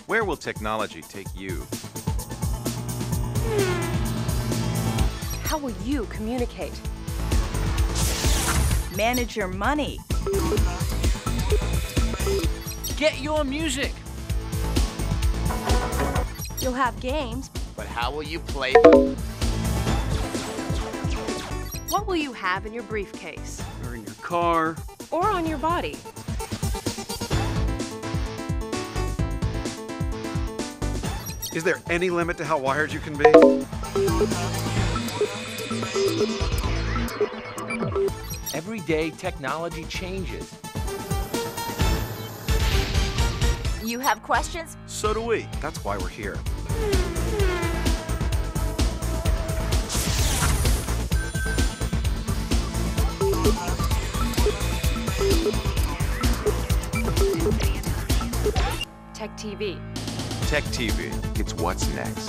Where will technology take you? How will you communicate? Manage your money. Get your music. You'll have games. But how will you play them? What will you have in your briefcase? Or in your car. Or on your body? Is there any limit to how wired you can be? Every day, technology changes. You have questions? So do we. That's why we're here. TechTV. TechTV. It's what's next.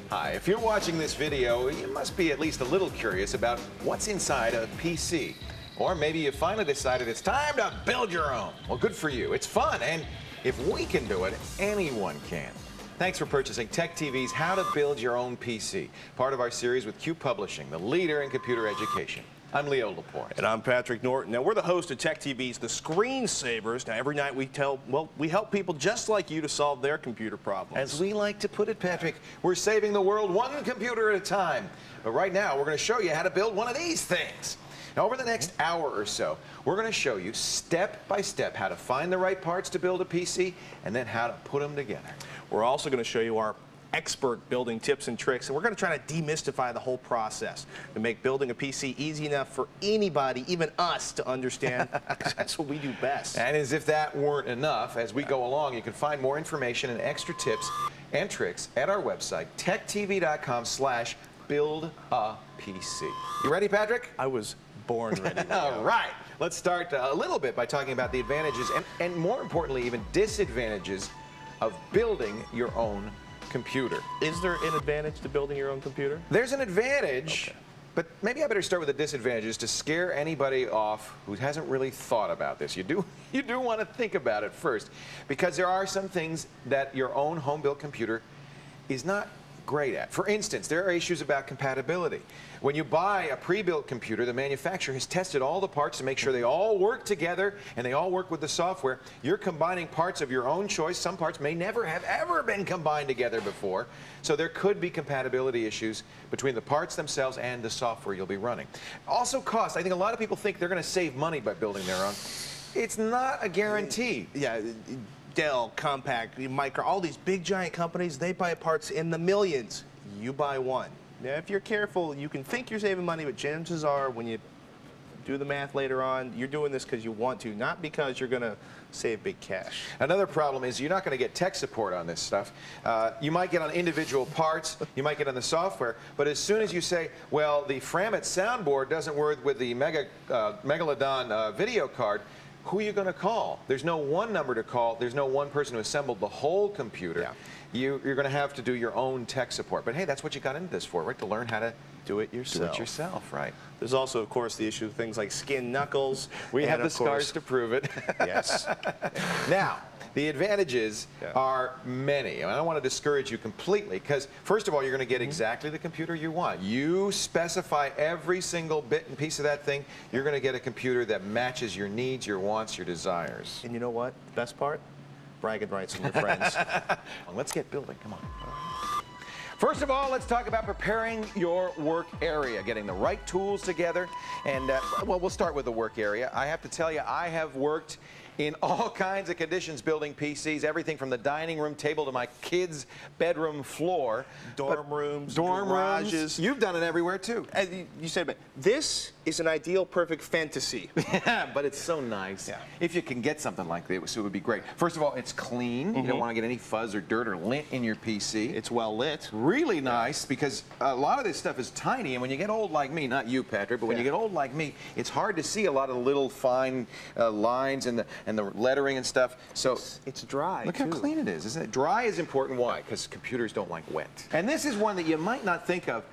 Hi, if you're watching this video, you must be at least a little curious about what's inside a PC. Or maybe you finally decided it's time to build your own. Well, good for you. It's fun, and if we can do it, anyone can. Thanks for purchasing TechTV's How to Build Your Own PC, part of our series with Q Publishing, the leader in computer education. I'm Leo Laporte. And I'm Patrick Norton. Now, we're the host of TechTV's The Screensavers. Now, every night we help people just like you to solve their computer problems. As we like to put it, Patrick, we're saving the world one computer at a time. But right now, we're going to show you how to build one of these things. Now, over the next hour or so, we're going to show you step by step how to find the right parts to build a PC and then how to put them together. We're also going to show you our expert building tips and tricks, and we're going to try to demystify the whole process to make building a PC easy enough for anybody, even us, to understand. That's what we do best. And as if that weren't enough, as we go along, you can find more information and extra tips and tricks at our website, techtv.com/buildapc. You ready, Patrick? I was born ready. All right. Let's start a little bit by talking about the advantages and more importantly, even disadvantages of building your own computer. Is there an advantage to building your own computer? There's an advantage, okay, but maybe I better start with the disadvantages to scare anybody off who hasn't really thought about this. You do want to think about it first, because there are some things that your own home-built computer is not great at. For instance, there are issues about compatibility. When you buy a pre-built computer, the manufacturer has tested all the parts to make sure they all work together and they all work with the software. You're combining parts of your own choice. Some parts may never have ever been combined together before. So there could be compatibility issues between the parts themselves and the software you'll be running. Also cost. I think a lot of people think they're going to save money by building their own. It's not a guarantee. Yeah. Dell, Compaq, Micro, all these big giant companies, they buy parts in the millions. You buy one. Now, if you're careful, you can think you're saving money, but chances are when you do the math later on, you're doing this because you want to, not because you're going to save big cash. Another problem is you're not going to get tech support on this stuff. You might get on individual parts, you might get on the software, but as soon as you say, well, the Framet soundboard doesn't work with the Megalodon video card, who are you going to call? There's no one number to call. There's no one person who assembled the whole computer. Yeah. You're going to have to do your own tech support. But hey, that's what you got into this for, right? To learn how to do it yourself. Do it yourself, right? There's also, of course, the issue of things like skin knuckles. We have the scars to prove it. Yes. Now, the advantages are many. And I don't want to discourage you completely because, first of all, you're going to get exactly the computer you want. You specify every single bit and piece of that thing. You're going to get a computer that matches your needs, your wants, your desires. And you know what? Best part? Bragging rights from your friends. Well, let's get building. Come on. First of all, let's talk about preparing your work area, getting the right tools together. And, well, we'll start with the work area. I have to tell you, I have worked in all kinds of conditions building PCs, everything from the dining room table to my kids' bedroom floor. Dorm rooms, garages. You've done it everywhere, too. As you said, but this is an ideal, perfect fantasy. But it's so nice. Yeah. If you can get something like this, it would be great. First of all, it's clean. You don't want to get any fuzz or dirt or lint in your PC. It's well lit. Really nice, because a lot of this stuff is tiny, and when you get old like me, not you, Patrick, but when you get old like me, it's hard to see a lot of the little fine lines and the lettering and stuff. So it's dry. Look how clean it is, isn't it? Dry is important. Why? Because computers don't like wet. And this is one that you might not think of.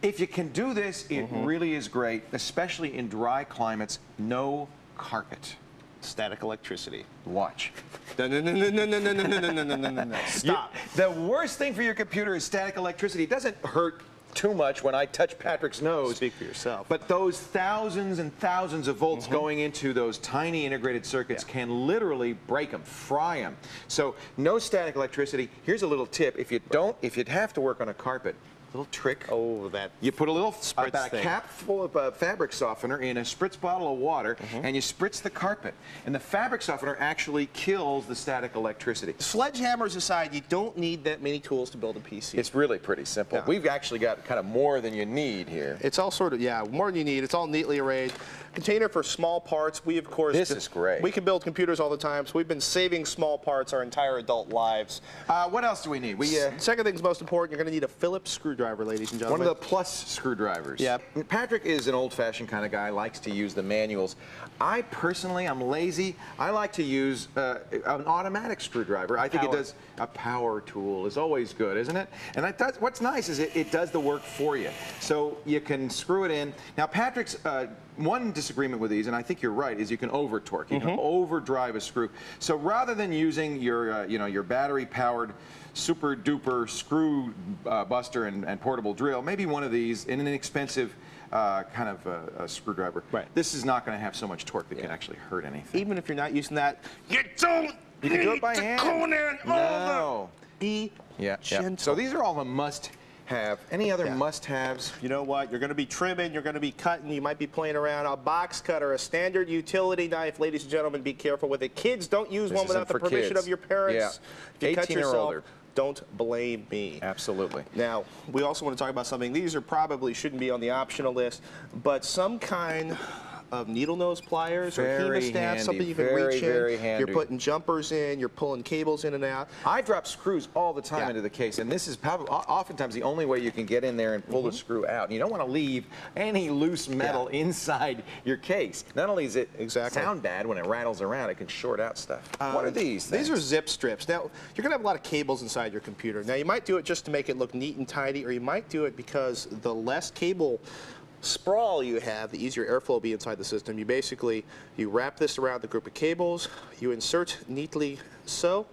If you can do this, it really is great, especially in dry climates. No carpet. Static electricity. Watch. No, no, no, no, no, no, no, no, no, no, no, no, no. Stop. The worst thing for your computer is static electricity. It doesn't hurt too much when I touch Patrick's nose. Speak for yourself. But those thousands and thousands of volts going into those tiny integrated circuits can literally break them, fry them. So no static electricity. Here's a little tip. If you'd have to work on a carpet, little trick. Oh, that. You put a little spritz thing. a cap full of fabric softener in a spritz bottle of water, and you spritz the carpet. And the fabric softener actually kills the static electricity. Sledgehammers aside, you don't need that many tools to build a PC. It's really pretty simple. Yeah. We've actually got kind of more than you need here. It's all sort of, yeah, more than you need. It's all neatly arrayed. Container for small parts. We, of course, This is great. We can build computers all the time, so we've been saving small parts our entire adult lives. What else do we need? Second thing's most important, you're going to need a Phillips screwdriver, ladies and gentlemen. One of the plus screwdrivers. Yeah. Patrick is an old-fashioned kind of guy, likes to use the manuals. I personally, I'm lazy. I like to use an automatic screwdriver. I think it does, a power tool is always good, isn't it? And it does, what's nice is it does the work for you. So you can screw it in. Now, Patrick's one disagreement with these, and I think you're right, is you can over torque. You can overdrive a screw. So rather than using your, your battery-powered super duper screw buster and portable drill, maybe one of these in an inexpensive kind of a screwdriver. Right. This is not going to have so much torque that can actually hurt anything. Even if you're not using that, you don't You can do it by hand. No. Be gentle. So these are all the must-have. Any other must-haves? You know what? You're going to be trimming, you're going to be cutting, you might be playing around. A box cutter, a standard utility knife. Ladies and gentlemen, be careful with it. Kids, don't use one without the permission of your parents. Yeah. If you cut 18 or yourself, older. don't blame me. Absolutely. Now, we also want to talk about something. These are probably shouldn't be on the optional list, but some kind of needle nose pliers or hemostats, something you can reach in. Very handy. You're putting jumpers in, you're pulling cables in and out. I drop screws all the time into the case, and this is probably oftentimes the only way you can get in there and pull the screw out. And you don't want to leave any loose metal inside your case. Not only does it sound bad when it rattles around, it can short out stuff. What are these things? These are zip strips. Now, you're going to have a lot of cables inside your computer. Now, you might do it just to make it look neat and tidy, or you might do it because the less cable sprawl you have, the easier airflow will be inside the system. You wrap this around the group of cables, you insert neatly so,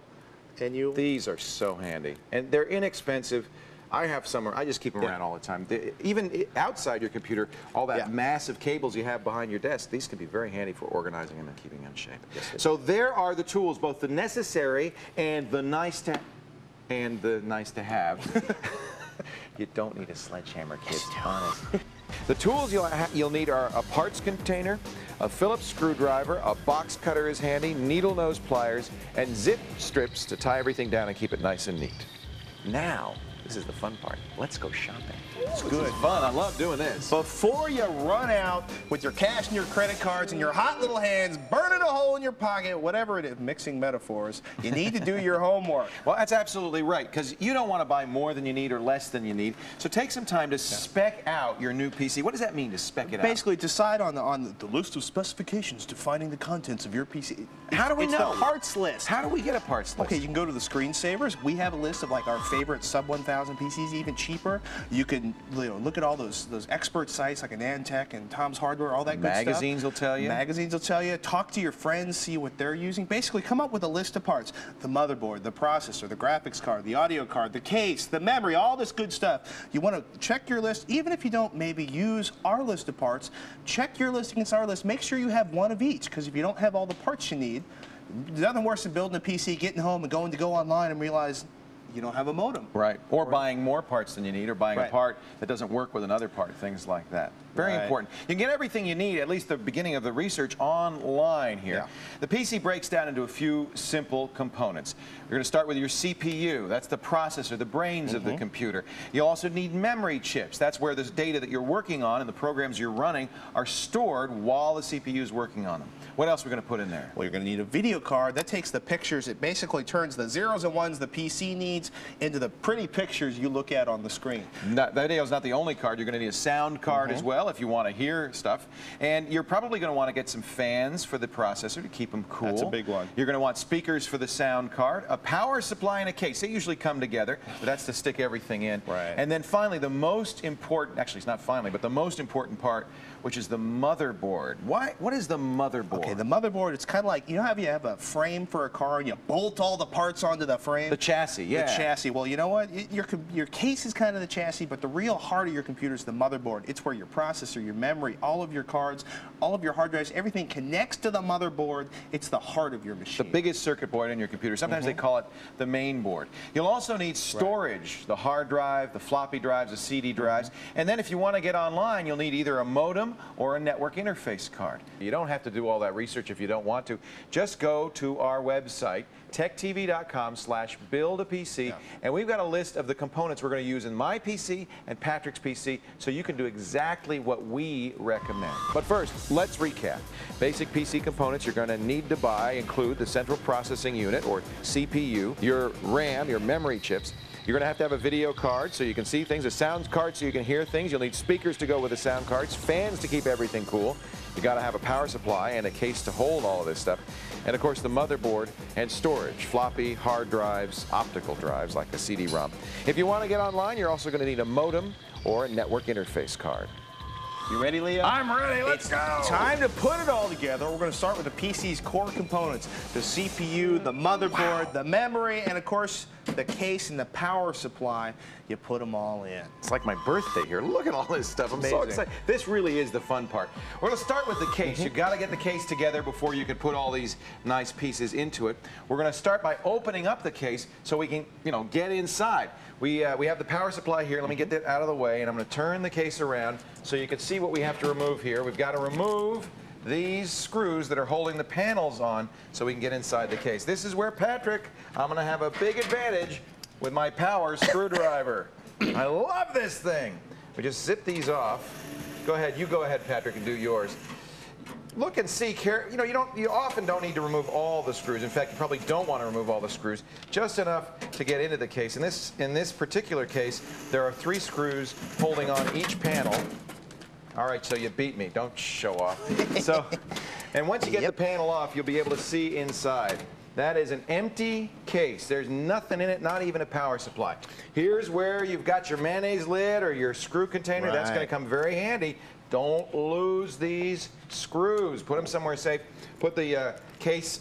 and you... These are so handy, and they're inexpensive. I have some, I just keep them around all the time. Even outside your computer, all that massive cables you have behind your desk, these can be very handy for organizing them and keeping them in shape. So there are the tools, both the necessary and the nice to have. You don't need a sledgehammer, kids, honest. The tools you'll need are a parts container, a Phillips screwdriver, a box cutter is handy, needle nose pliers, and zip strips to tie everything down and keep it nice and neat. Now, this is the fun part. Let's go shopping. It's good. It's fun. I love doing this. Before you run out with your cash and your credit cards and your hot little hands burning a hole in your pocket, whatever it is, mixing metaphors, you need to do your homework. Well, that's absolutely right, because you don't want to buy more than you need or less than you need. So take some time to spec out your new PC. What does that mean, to spec it out? Basically, decide on the list of specifications defining the contents of your PC. How do we know? It's the parts list. How do we get a parts list? Okay, you can go to the screensavers. We have a list of like our favorite sub 1,000 PCs, even cheaper. You can look at all those expert sites like Anantech and Tom's Hardware, all that good stuff. Magazines will tell you. Magazines will tell you. Talk to your friends, see what they're using. Basically, come up with a list of parts. The motherboard, the processor, the graphics card, the audio card, the case, the memory, all this good stuff. You want to check your list, even if you don't maybe use our list of parts, check your list against our list. Make sure you have one of each, because if you don't have all the parts you need, there's nothing worse than building a PC, getting home, and going to go online and realize you don't have a modem. Right. Or buying more parts than you need, or buying a part that doesn't work with another part, things like that. Very important. You can get everything you need, at least the beginning of the research, online here. The PC breaks down into a few simple components. You're going to start with your CPU. That's the processor, the brains of the computer. You also need memory chips. That's where this data that you're working on and the programs you're running are stored while the CPU is working on them. What else are we going to put in there? Well, you're going to need a video card. That takes the pictures. It basically turns the zeros and ones the PC needs feeds into the pretty pictures you look at on the screen. That video is not the only card. You're going to need a sound card as well if you want to hear stuff. And you're probably going to want to get some fans for the processor to keep them cool. That's a big one. You're going to want speakers for the sound card, a power supply, and a case. They usually come together, but that's to stick everything in. Right. And then finally, the most important, actually it's not finally, but the most important part, which is the motherboard. What is the motherboard? Okay, the motherboard, it's kind of like, you know how you have a frame for a car and you bolt all the parts onto the frame? The chassis, yeah. The chassis. Well, you know what? Your case is kind of the chassis, but the real heart of your computer is the motherboard. It's where your processor, your memory, all of your cards, all of your hard drives, everything connects to the motherboard. It's the heart of your machine. The biggest circuit board in your computer. Sometimes they call it the main board. You'll also need storage, the hard drive, the floppy drives, the CD drives. And then if you want to get online, you'll need either a modem or a network interface card. You don't have to do all that research if you don't want to. Just go to our website, techtv.com/build-a-PC, and we've got a list of the components we're going to use in my PC and Patrick's PC, so you can do exactly what we recommend. But first, let's recap. Basic PC components you're going to need to buy include the central processing unit, or CPU, your RAM, your memory chips. You're going to have a video card so you can see things, a sound card so you can hear things. You'll need speakers to go with the sound cards, fans to keep everything cool. You got to have a power supply and a case to hold all of this stuff. And of course the motherboard and storage, floppy, hard drives, optical drives like a CD-ROM. If you want to get online, you're also going to need a modem or a network interface card. You ready, Leo? I'm ready. Let's go. Time to put it all together. We're going to start with the PC's core components: the CPU, the motherboard, the memory, and of course the case and the power supply. You put them all in. It's like my birthday here. Look at all this stuff. I'm so excited. This really is the fun part. We're going to start with the case. You got to get the case together before you can put all these nice pieces into it. We're going to start by opening up the case so we can, get inside. We have the power supply here. Let me get that out of the way, and I'm going to turn the case around so you can see what we have to remove here. We've got to remove these screws that are holding the panels on so we can get inside the case. This is where, Patrick, I'm going to have a big advantage with my power screwdriver. I love this thing. We just zip these off. Go ahead. You go ahead, Patrick, and do yours. Look and see, you often don't need to remove all the screws. In fact, you probably don't want to remove all the screws, just enough to get into the case. In this particular case, there are 3 screws holding on each panel. All right, so you beat me. Don't show off. And once you get the panel off, you'll be able to see inside. That is an empty case. There's nothing in it, not even a power supply. Here's where you've got your mayonnaise lid or your screw container. That's going to come very handy. Don't lose these screws. Put them somewhere safe. Put the case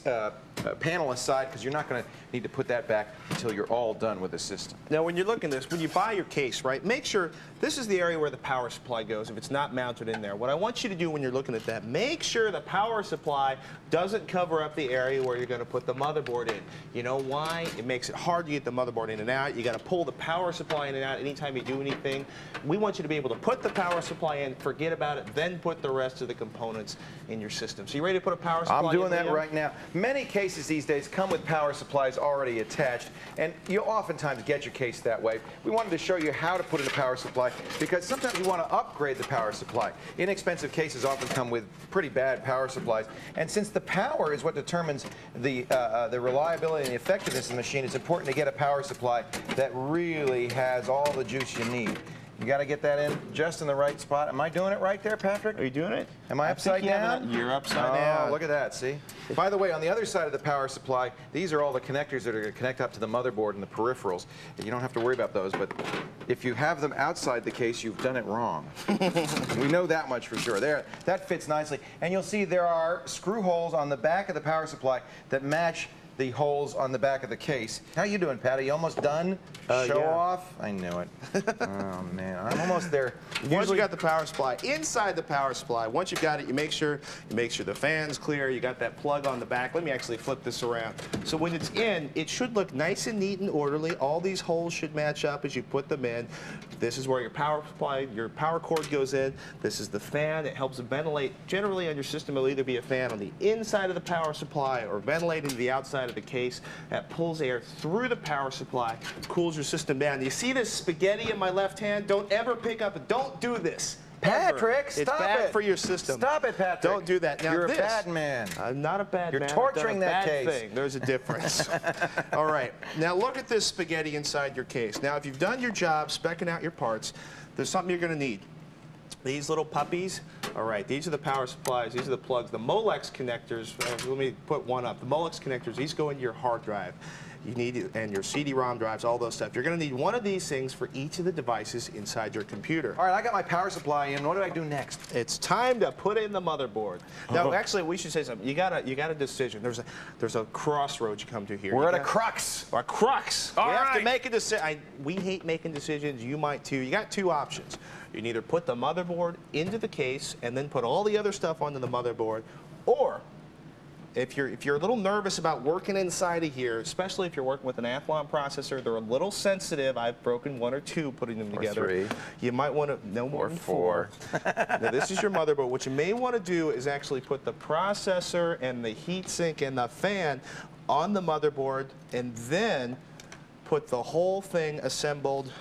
panel aside because you're not going to need to put that back until you're all done with the system. Now, when you're looking at this, when you buy your case, right, make sure this is the area where the power supply goes if it's not mounted in there. What I want you to do when you're looking at that, make sure the power supply doesn't cover up the area where you're going to put the motherboard in. You know why? It makes it hard to get the motherboard in and out. You got to pull the power supply in and out anytime you do anything. We want you to be able to put the power supply in, forget about it, then put the rest of the components in your system. So you ready to put a power supply in? I'm doing that right now. Many cases these days come with power supplies already attached, and you oftentimes get your case that way. We wanted to show you how to put in a power supply because sometimes you want to upgrade the power supply. Inexpensive cases often come with pretty bad power supplies, and since the power is what determines the reliability and the effectiveness of the machine, it's important to get a power supply that really has all the juice you need. You got to get that in just in the right spot. Am I doing it right there, Patrick? Are you doing it? Am I upside down? You're upside down. Look at that, see? By the way, on the other side of the power supply, these are all the connectors that are going to connect up to the motherboard and the peripherals. You don't have to worry about those, but if you have them outside the case, you've done it wrong. We know that much for sure. There, that fits nicely. And you'll see there are screw holes on the back of the power supply that match the holes on the back of the case. How you doing, Patty? You almost done? Show off? I knew it. Oh, man. I'm almost there. Once you got the power supply, inside the power supply, once you've got it, you make sure the fan's clear, you got that plug on the back. Let me actually flip this around. So when it's in, it should look nice and neat and orderly. All these holes should match up as you put them in. This is where your power supply, your power cord goes in. This is the fan. It helps ventilate. Generally on your system, it'll either be a fan on the inside of the power supply or ventilating to the outside of the case that pulls air through the power supply, cools your system down. You see this spaghetti in my left hand? Don't ever pick up, don't do this Patrick, It's stop bad it. for your system. Stop it, Patrick. Don't do that. Now, You're this, a bad man. I'm not a bad You're man. torturing I've done that a bad case. thing. There's a difference. All right. Now look at this spaghetti inside your case. Now, if you've done your job specking out your parts, there's something you're going to need. These little puppies, all right, these are the power supplies, these are the plugs. The Molex connectors, let me put one up. The Molex connectors, these go into your hard drive. You need, and your CD-ROM drives, all those stuff. You're going to need one of these things for each of the devices inside your computer. All right, I got my power supply in. What do I do next? It's time to put in the motherboard. Now, actually, we should say something. You got a decision. There's a crossroads you come to here. We're at a crux. A crux. All we have to right. make a decision. We hate making decisions. You might too. You got two options. You can either put the motherboard into the case and then put all the other stuff onto the motherboard, or if you're a little nervous about working inside of here, especially if you're working with an Athlon processor, they're a little sensitive. I've broken one or two putting them together. 3. You might want to no more than 4. Now this is your motherboard. What you may want to do is actually put the processor and the heatsink and the fan on the motherboard, and then put the whole thing assembled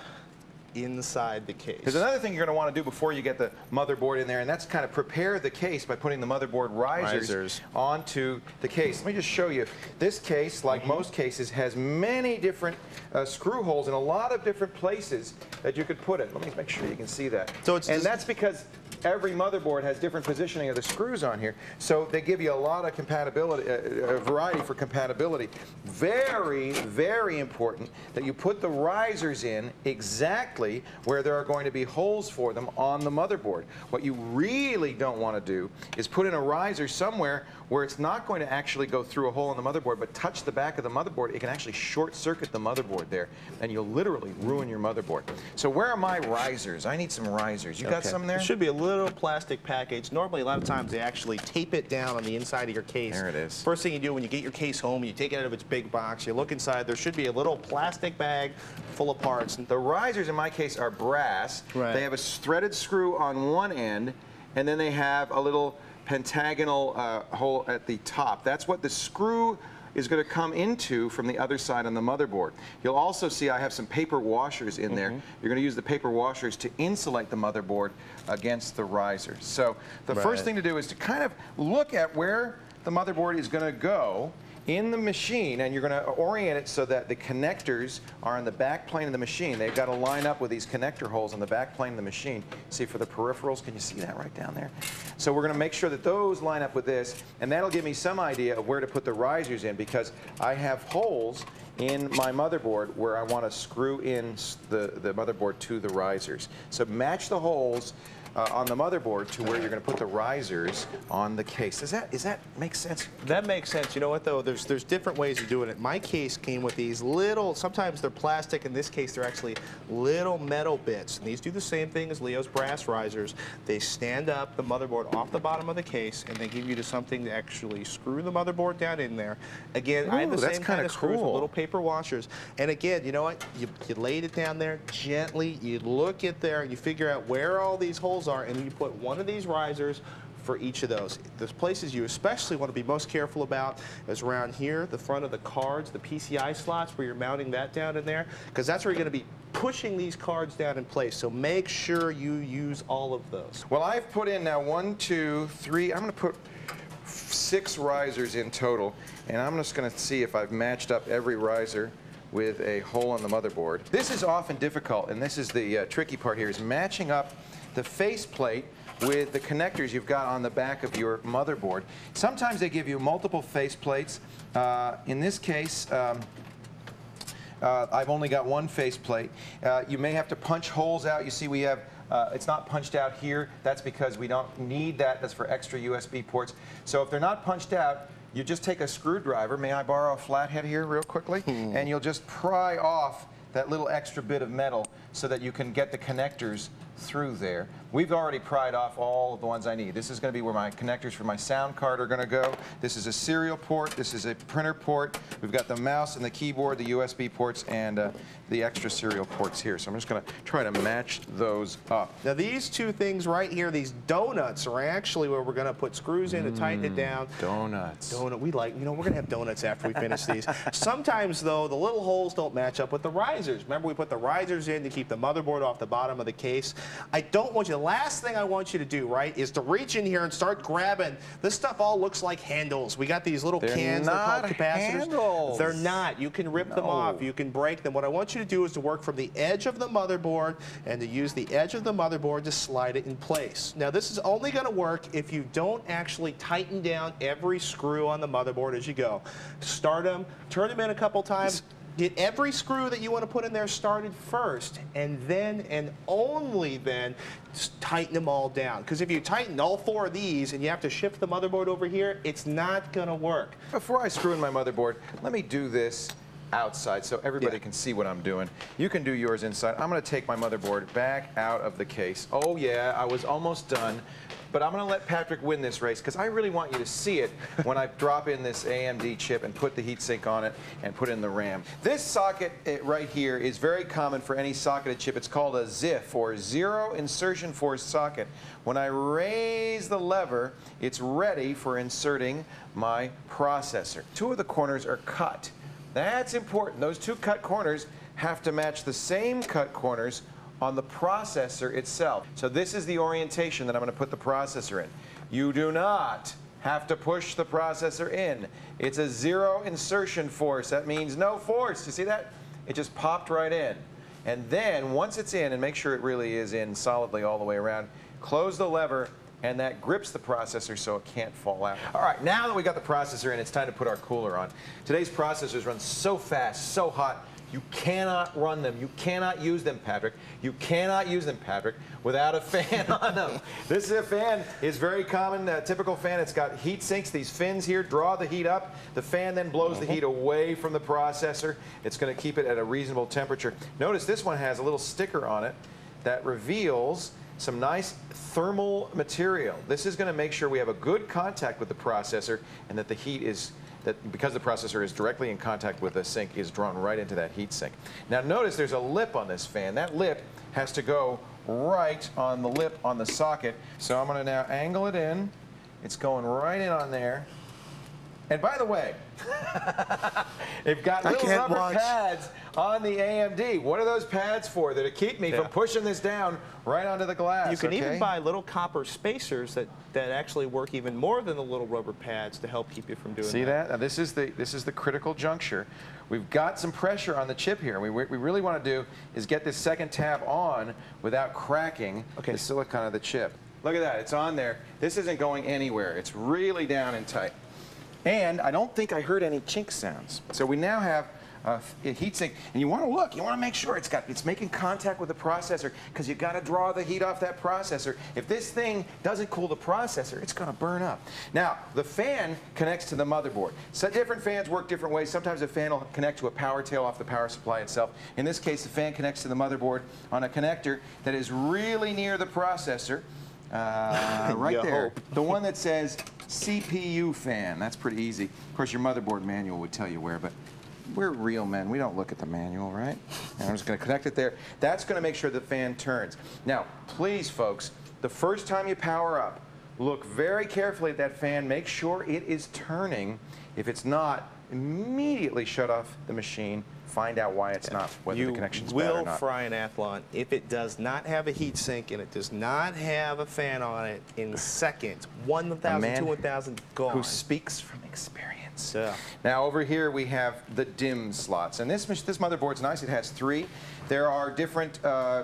inside the case. There's another thing you're going to want to do before you get the motherboard in there, and that's kind of prepare the case by putting the motherboard risers onto the case. Let me just show you. This case, like most cases, has many different screw holes in a lot of different places that you could put it. Let me make sure you can see that. So it's that's because every motherboard has different positioning of the screws on here, so they give you a lot of compatibility, a variety for compatibility. Very, very important that you put the risers in exactly where there are going to be holes for them on the motherboard. What you really don't want to do is put in a riser somewhere where it's not going to actually go through a hole in the motherboard, but touch the back of the motherboard. It can actually short circuit the motherboard there, and you'll literally ruin your motherboard. So where are my risers? I need some risers. You got some there? There should be a little plastic package. Normally, a lot of times, they actually tape it down on the inside of your case. There it is. First thing you do when you get your case home, you take it out of its big box, you look inside, there should be a little plastic bag full of parts. The risers in my case are brass. Right. They have a threaded screw on one end, and then they have a little pentagonal hole at the top. That's what the screw is going to come into from the other side on the motherboard. You'll also see I have some paper washers in there. You're going to use the paper washers to insulate the motherboard against the risers. So the first thing to do is to kind of look at where the motherboard is going to go in the machine, and you're going to orient it so that the connectors are on the back plane of the machine. They've got to line up with these connector holes on the back plane of the machine. See, for the peripherals, can you see that right down there? So we're going to make sure that those line up with this, and that'll give me some idea of where to put the risers in, because I have holes in my motherboard where I want to screw in the motherboard to the risers. So match the holes on the motherboard to where you're going to put the risers on the case. Does that make sense? That makes sense. You know what, though? There's different ways of doing it. My case came with these little, sometimes they're plastic. In this case, they're actually little metal bits. And these do the same thing as Leo's brass risers. They stand up the motherboard off the bottom of the case, and they give you something to actually screw the motherboard down in there. Again, I have the same kind of screws with little paper washers. And again, you know what? You laid it down there gently. You look at there, and you figure out where all these holes are, and you put one of these risers for each of those. The places you especially want to be most careful about is around here, the front of the cards, the PCI slots where you're mounting that down in there, because that's where you're going to be pushing these cards down in place. So make sure you use all of those. Well, I've put in now 1, 2, 3, I'm going to put 6 risers in total, and I'm just going to see if I've matched up every riser with a hole on the motherboard. This is often difficult, and this is the tricky part here, is matching up the faceplate with the connectors you've got on the back of your motherboard. Sometimes they give you multiple faceplates. In this case, I've only got one faceplate. You may have to punch holes out. You see we have, it's not punched out here. That's because we don't need that. That's for extra USB ports. So if they're not punched out, you just take a screwdriver. May I borrow a flathead here real quickly? And you'll just pry off that little extra bit of metal so that you can get the connectors through there. We've already pried off all of the ones I need. This is going to be where my connectors for my sound card are going to go. This is a serial port. This is a printer port. We've got the mouse and the keyboard, the USB ports, and the extra serial ports here. So I'm just going to try to match those up. Now these two things right here, these donuts, are actually where we're going to put screws in to tighten it down. Donuts. Donut, we like, you know, we're going to have donuts after we finish these. Sometimes, though, the little holes don't match up with the risers. Remember, we put the risers in to keep the motherboard off the bottom of the case. I don't want you, the last thing I want you to do, right, is to reach in here and start grabbing. This stuff all looks like handles. We got these little cans that are called capacitors. Handles. They're not. You can rip them off. You can break them. What I want you to do is to work from the edge of the motherboard and to use the edge of the motherboard to slide it in place. Now, this is only going to work if you don't actually tighten down every screw on the motherboard as you go. Start them, turn them in a couple times. Get every screw that you want to put in there started first, and then and only then tighten them all down. Because if you tighten all 4 of these and you have to shift the motherboard over here, it's not going to work. Before I screw in my motherboard, let me do this outside so everybody can see what I'm doing. You can do yours inside. I'm going to take my motherboard back out of the case. Oh yeah, I was almost done. But I'm going to let Patrick win this race because I really want you to see it when I drop in this AMD chip and put the heatsink on it and put in the RAM. This socket right here is very common for any socketed chip. It's called a ZIF, or Zero Insertion Force Socket. When I raise the lever, it's ready for inserting my processor. 2 of the corners are cut. That's important. Those 2 cut corners have to match the same cut corners on the processor itself. So this is the orientation that I'm going to put the processor in. You do not have to push the processor in. It's a zero insertion force. That means no force. You see that? It just popped right in. And then once it's in, and make sure it really is in solidly all the way around, close the lever, and that grips the processor so it can't fall out. All right, now that we got the processor in, it's time to put our cooler on. Today's processors run so fast, so hot, you cannot run them. You cannot use them, Patrick. You cannot use them, Patrick, without a fan on them. This is a fan. It's very common, typical fan. It's got heat sinks. These fins here draw the heat up. The fan then blows the heat away from the processor. It's going to keep it at a reasonable temperature. Notice this one has a little sticker on it that reveals some nice thermal material. This is going to make sure we have a good contact with the processor and that the heat is, because the processor is directly in contact with the sink, is drawn right into that heat sink. Now notice there's a lip on this fan. That lip has to go right on the lip on the socket. So I'm going to now angle it in. It's going right in on there. And by the way, they've got little rubber pads on the AMD. What are those pads for? They're to keep me from pushing this down right onto the glass. You can even buy little copper spacers that actually work even more than the little rubber pads to help keep you from doing that. See that? Now, this is the critical juncture. We've got some pressure on the chip here. What we really want to do is get this second tab on without cracking the silicon of the chip. Look at that. It's on there. This isn't going anywhere. It's really down and tight. And I don't think I heard any chink sounds. So we now have a heatsink, and you want to look. You want to make sure it's making contact with the processor, because you got to draw the heat off that processor. If this thing doesn't cool the processor, it's going to burn up. Now the fan connects to the motherboard. So different fans work different ways. Sometimes the fan will connect to a power tail off the power supply itself. In this case, the fan connects to the motherboard on a connector that is really near the processor. Right there. The one that says CPU fan. That's pretty easy. Of course, your motherboard manual would tell you where, but we're real men. We don't look at the manual, right? And I'm just going to connect it there. That's going to make sure the fan turns. Now, please, folks, the first time you power up, look very carefully at that fan. Make sure it is turning. If it's not, immediately shut off the machine. Find out why it's not, whether the connection's bad or not. You will fry an Athlon if it does not have a heat sink and it does not have a fan on it in seconds. 1,000 to 1,000 gone. Who speaks from experience. Yeah. Now over here we have the DIMM slots, and this motherboard's nice. It has 3. There are different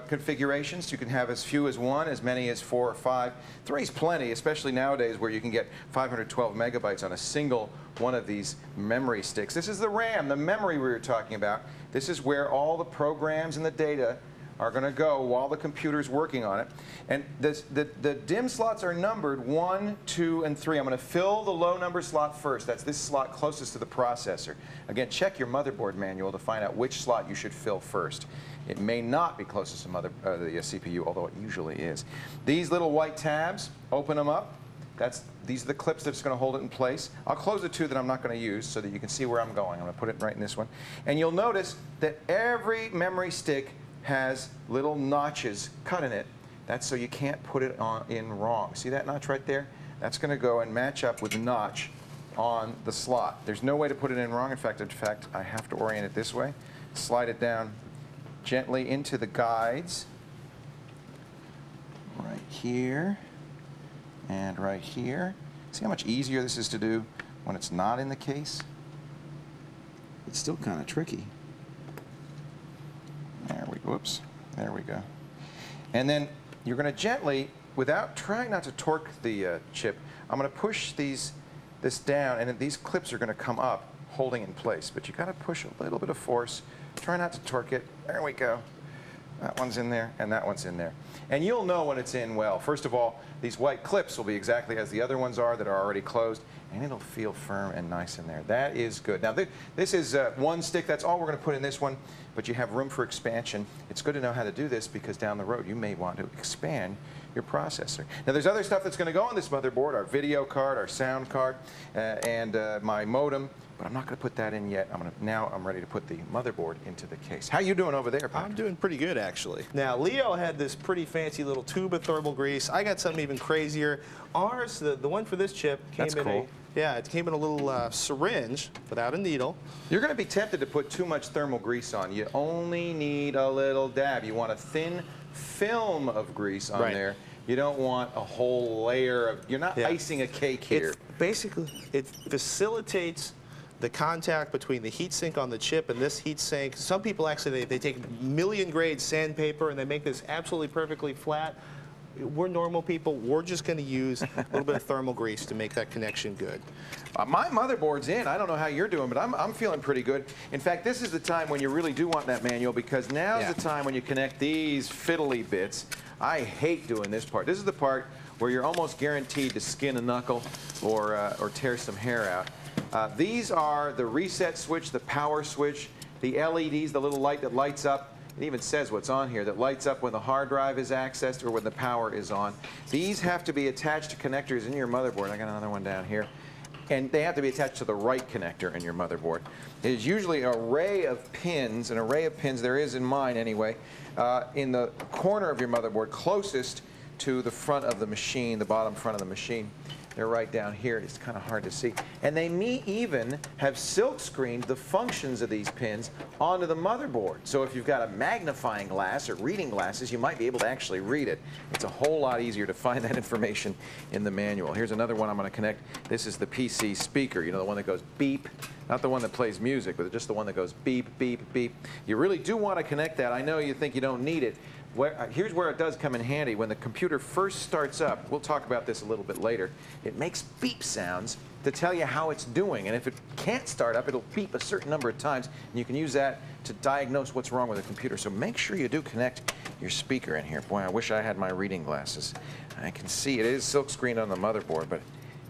configurations. You can have as few as 1, as many as 4 or 5. 3's plenty, especially nowadays where you can get 512 megabytes on a single one of these memory sticks. This is the RAM, the memory we were talking about. This is where all the programs and the data are going to go while the computer's working on it. And the DIMM slots are numbered 1, 2, and 3. I'm going to fill the low number slot first. That's this slot closest to the processor. Again, check your motherboard manual to find out which slot you should fill first. It may not be closest to the CPU, although it usually is. These little white tabs, open them up. These are the clips that's going to hold it in place. I'll close the 2 that I'm not going to use so that you can see where I'm going. I'm going to put it right in this one. And you'll notice that every memory stick has little notches cut in it. That's so you can't put it in wrong. See that notch right there? That's going to go and match up with the notch on the slot. There's no way to put it in wrong. In fact, I have to orient it this way. Slide it down gently into the guides. here and right here. See how much easier this is to do when it's not in the case? It's still kind of tricky. There we go. Whoops. There we go. And then you're going to gently, without trying not to torque the chip, I'm going to push this down, and these clips are going to come up, holding in place. But you got to push a little bit of force. Try not to torque it. There we go. That one's in there, and that one's in there. And you'll know when it's in well. First of all, these white clips will be exactly as the other ones are that are already closed, and it'll feel firm and nice in there. That is good. Now, this is one stick. That's all we're going to put in this one, but you have room for expansion. It's good to know how to do this because down the road you may want to expand your processor. Now, there's other stuff that's going to go on this motherboard, our video card, our sound card, and my modem. But I'm not going to put that in yet. Now I'm ready to put the motherboard into the case. How you doing over there, Patrick? I'm doing pretty good, actually. Now, Leo had this pretty fancy little tube of thermal grease. I got something even crazier. Ours, the one for this chip, came it came in a little syringe without a needle. You're going to be tempted to put too much thermal grease on. You only need a little dab. You want a thin film of grease on there. You don't want a whole layer of, you're not icing a cake here. Basically, it facilitates the contact between the heatsink on the chip and this heatsink. Some people actually, they take million grade sandpaper and they make this absolutely perfectly flat. We're normal people. We're just going to use a little bit of thermal grease to make that connection good. My motherboard's in. I don't know how you're doing, but I'm feeling pretty good. In fact, this is the time when you really do want that manual because now's the time when you connect these fiddly bits. I hate doing this part. This is the part where you're almost guaranteed to skin a knuckle or tear some hair out. These are the reset switch, the power switch, the LEDs, the little light that lights up. It even says what's on here, that lights up when the hard drive is accessed or when the power is on. These have to be attached to connectors in your motherboard. I got another one down here. And they have to be attached to the right connector in your motherboard. It is usually an array of pins, there is in mine anyway, in the corner of your motherboard closest to the front of the machine, the bottom front of the machine. They're right down here. It's kind of hard to see. And they may even have silk screened the functions of these pins onto the motherboard. So if you've got a magnifying glass or reading glasses, you might be able to actually read it. It's a whole lot easier to find that information in the manual. Here's another one I'm going to connect. This is the PC speaker, you know, the one that goes beep. Not the one that plays music, but just the one that goes beep, beep, beep. You really do want to connect that. I know you think you don't need it. Here's where it does come in handy. When the computer first starts up, we'll talk about this a little bit later, it makes beep sounds to tell you how it's doing. And if it can't start up, it'll beep a certain number of times, and you can use that to diagnose what's wrong with the computer. So make sure you do connect your speaker in here. Boy, I wish I had my reading glasses. I can see it is silk screened on the motherboard, but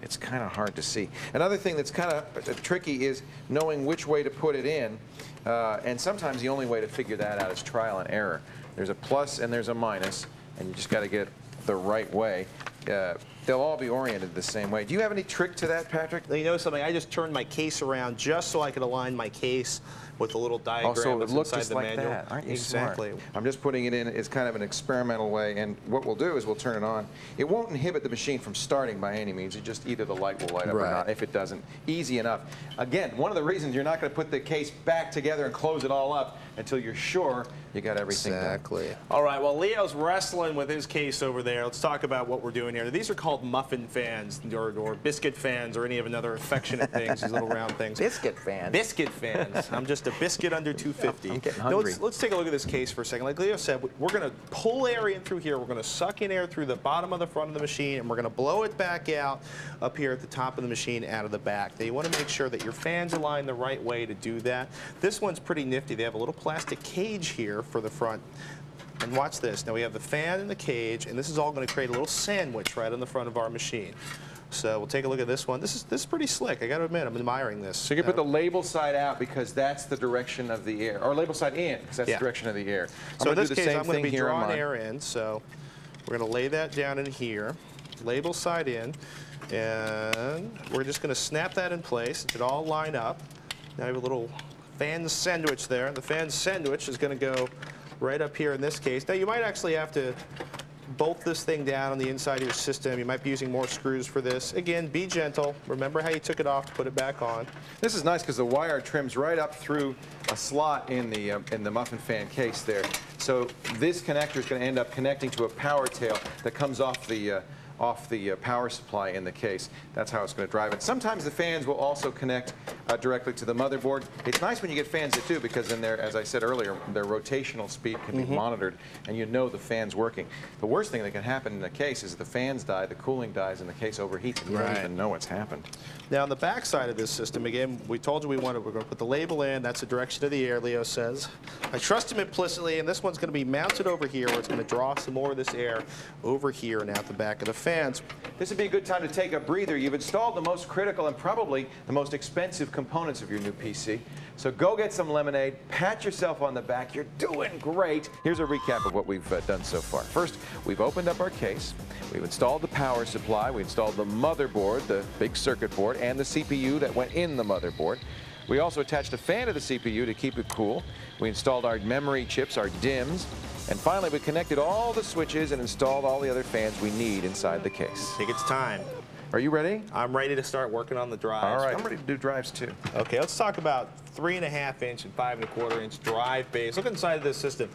it's kind of hard to see. Another thing that's kind of tricky is knowing which way to put it in, and sometimes the only way to figure that out is trial and error. There's a plus and there's a minus, and you just got to get the right way. They'll all be oriented the same way. Do you have any trick to that, Patrick? You know something? I just turned my case around just so I could align my case with the little diagram that's inside the manual. That. Aren't you exactly. Smart? I'm just putting it in as kind of an experimental way, and what we'll do is we'll turn it on. It won't inhibit the machine from starting by any means. It just either the light will light up or not. If it doesn't, easy enough. Again, one of the reasons you're not going to put the case back together and close it all up until you're sure you got everything done. All right, well, Leo's wrestling with his case over there. Let's talk about what we're doing here. These are called muffin fans or biscuit fans or any of another affectionate things, these little round things. Biscuit fans. Biscuit fans. I'm just a biscuit under 250. I'm getting hungry. Let's take a look at this case for a second. Like Leo said, we're going to pull air in through here. We're going to suck in air through the bottom of the front of the machine, and we're going to blow it back out up here at the top of the machine out of the back. Now, you want to make sure that your fans align the right way to do that. This one's pretty nifty. They have a little plastic cage here for the front. And watch this. Now we have the fan and the cage, and this is all going to create a little sandwich right on the front of our machine. So we'll take a look at this one. This is pretty slick. I got to admit, I'm admiring this. So you can put the label side out because that's the direction of the air, or label side in because that's the direction of the air. So in this case, I'm going to be drawing air in. So we're going to lay that down in here, label side in, and we're just going to snap that in place. It all line up. Now we have a little fan sandwich there, and the fan sandwich is going to go right up here in this case. Now you might actually have to bolt this thing down on the inside of your system. You might be using more screws for this. Again, be gentle. Remember how you took it off, put it back on. This is nice because the wire trims right up through a slot in the muffin fan case there. So this connector is going to end up connecting to a power tail that comes off the power supply in the case. That's how it's going to drive it. Sometimes the fans will also connect directly to the motherboard. It's nice when you get fans that do, because then as I said earlier, their rotational speed can be monitored and you know the fan's working. The worst thing that can happen in a case is the fans die, the cooling dies, and the case overheats and you don't even know what's happened. Now on the back side of this system, again, we told you we're going to put the label in. That's the direction of the air, Leo says. I trust him implicitly, and this one's going to be mounted over here where it's going to draw some more of this air over here and out the back of the fans. This would be a good time to take a breather. You've installed the most critical and probably the most expensive components of your new PC. So go get some lemonade, pat yourself on the back. You're doing great. Here's a recap of what we've done so far. First, we've opened up our case. We've installed the power supply. We installed the motherboard, the big circuit board, and the CPU that went in the motherboard. We also attached a fan to the CPU to keep it cool. We installed our memory chips, our DIMMs. And finally, we connected all the switches and installed all the other fans we need inside the case. I think it's time. Are you ready? I'm ready to start working on the drives. All right, I'm ready to do drives too. Okay, let's talk about 3.5 inch and 5 1/4 inch drive bays. Look inside of this system.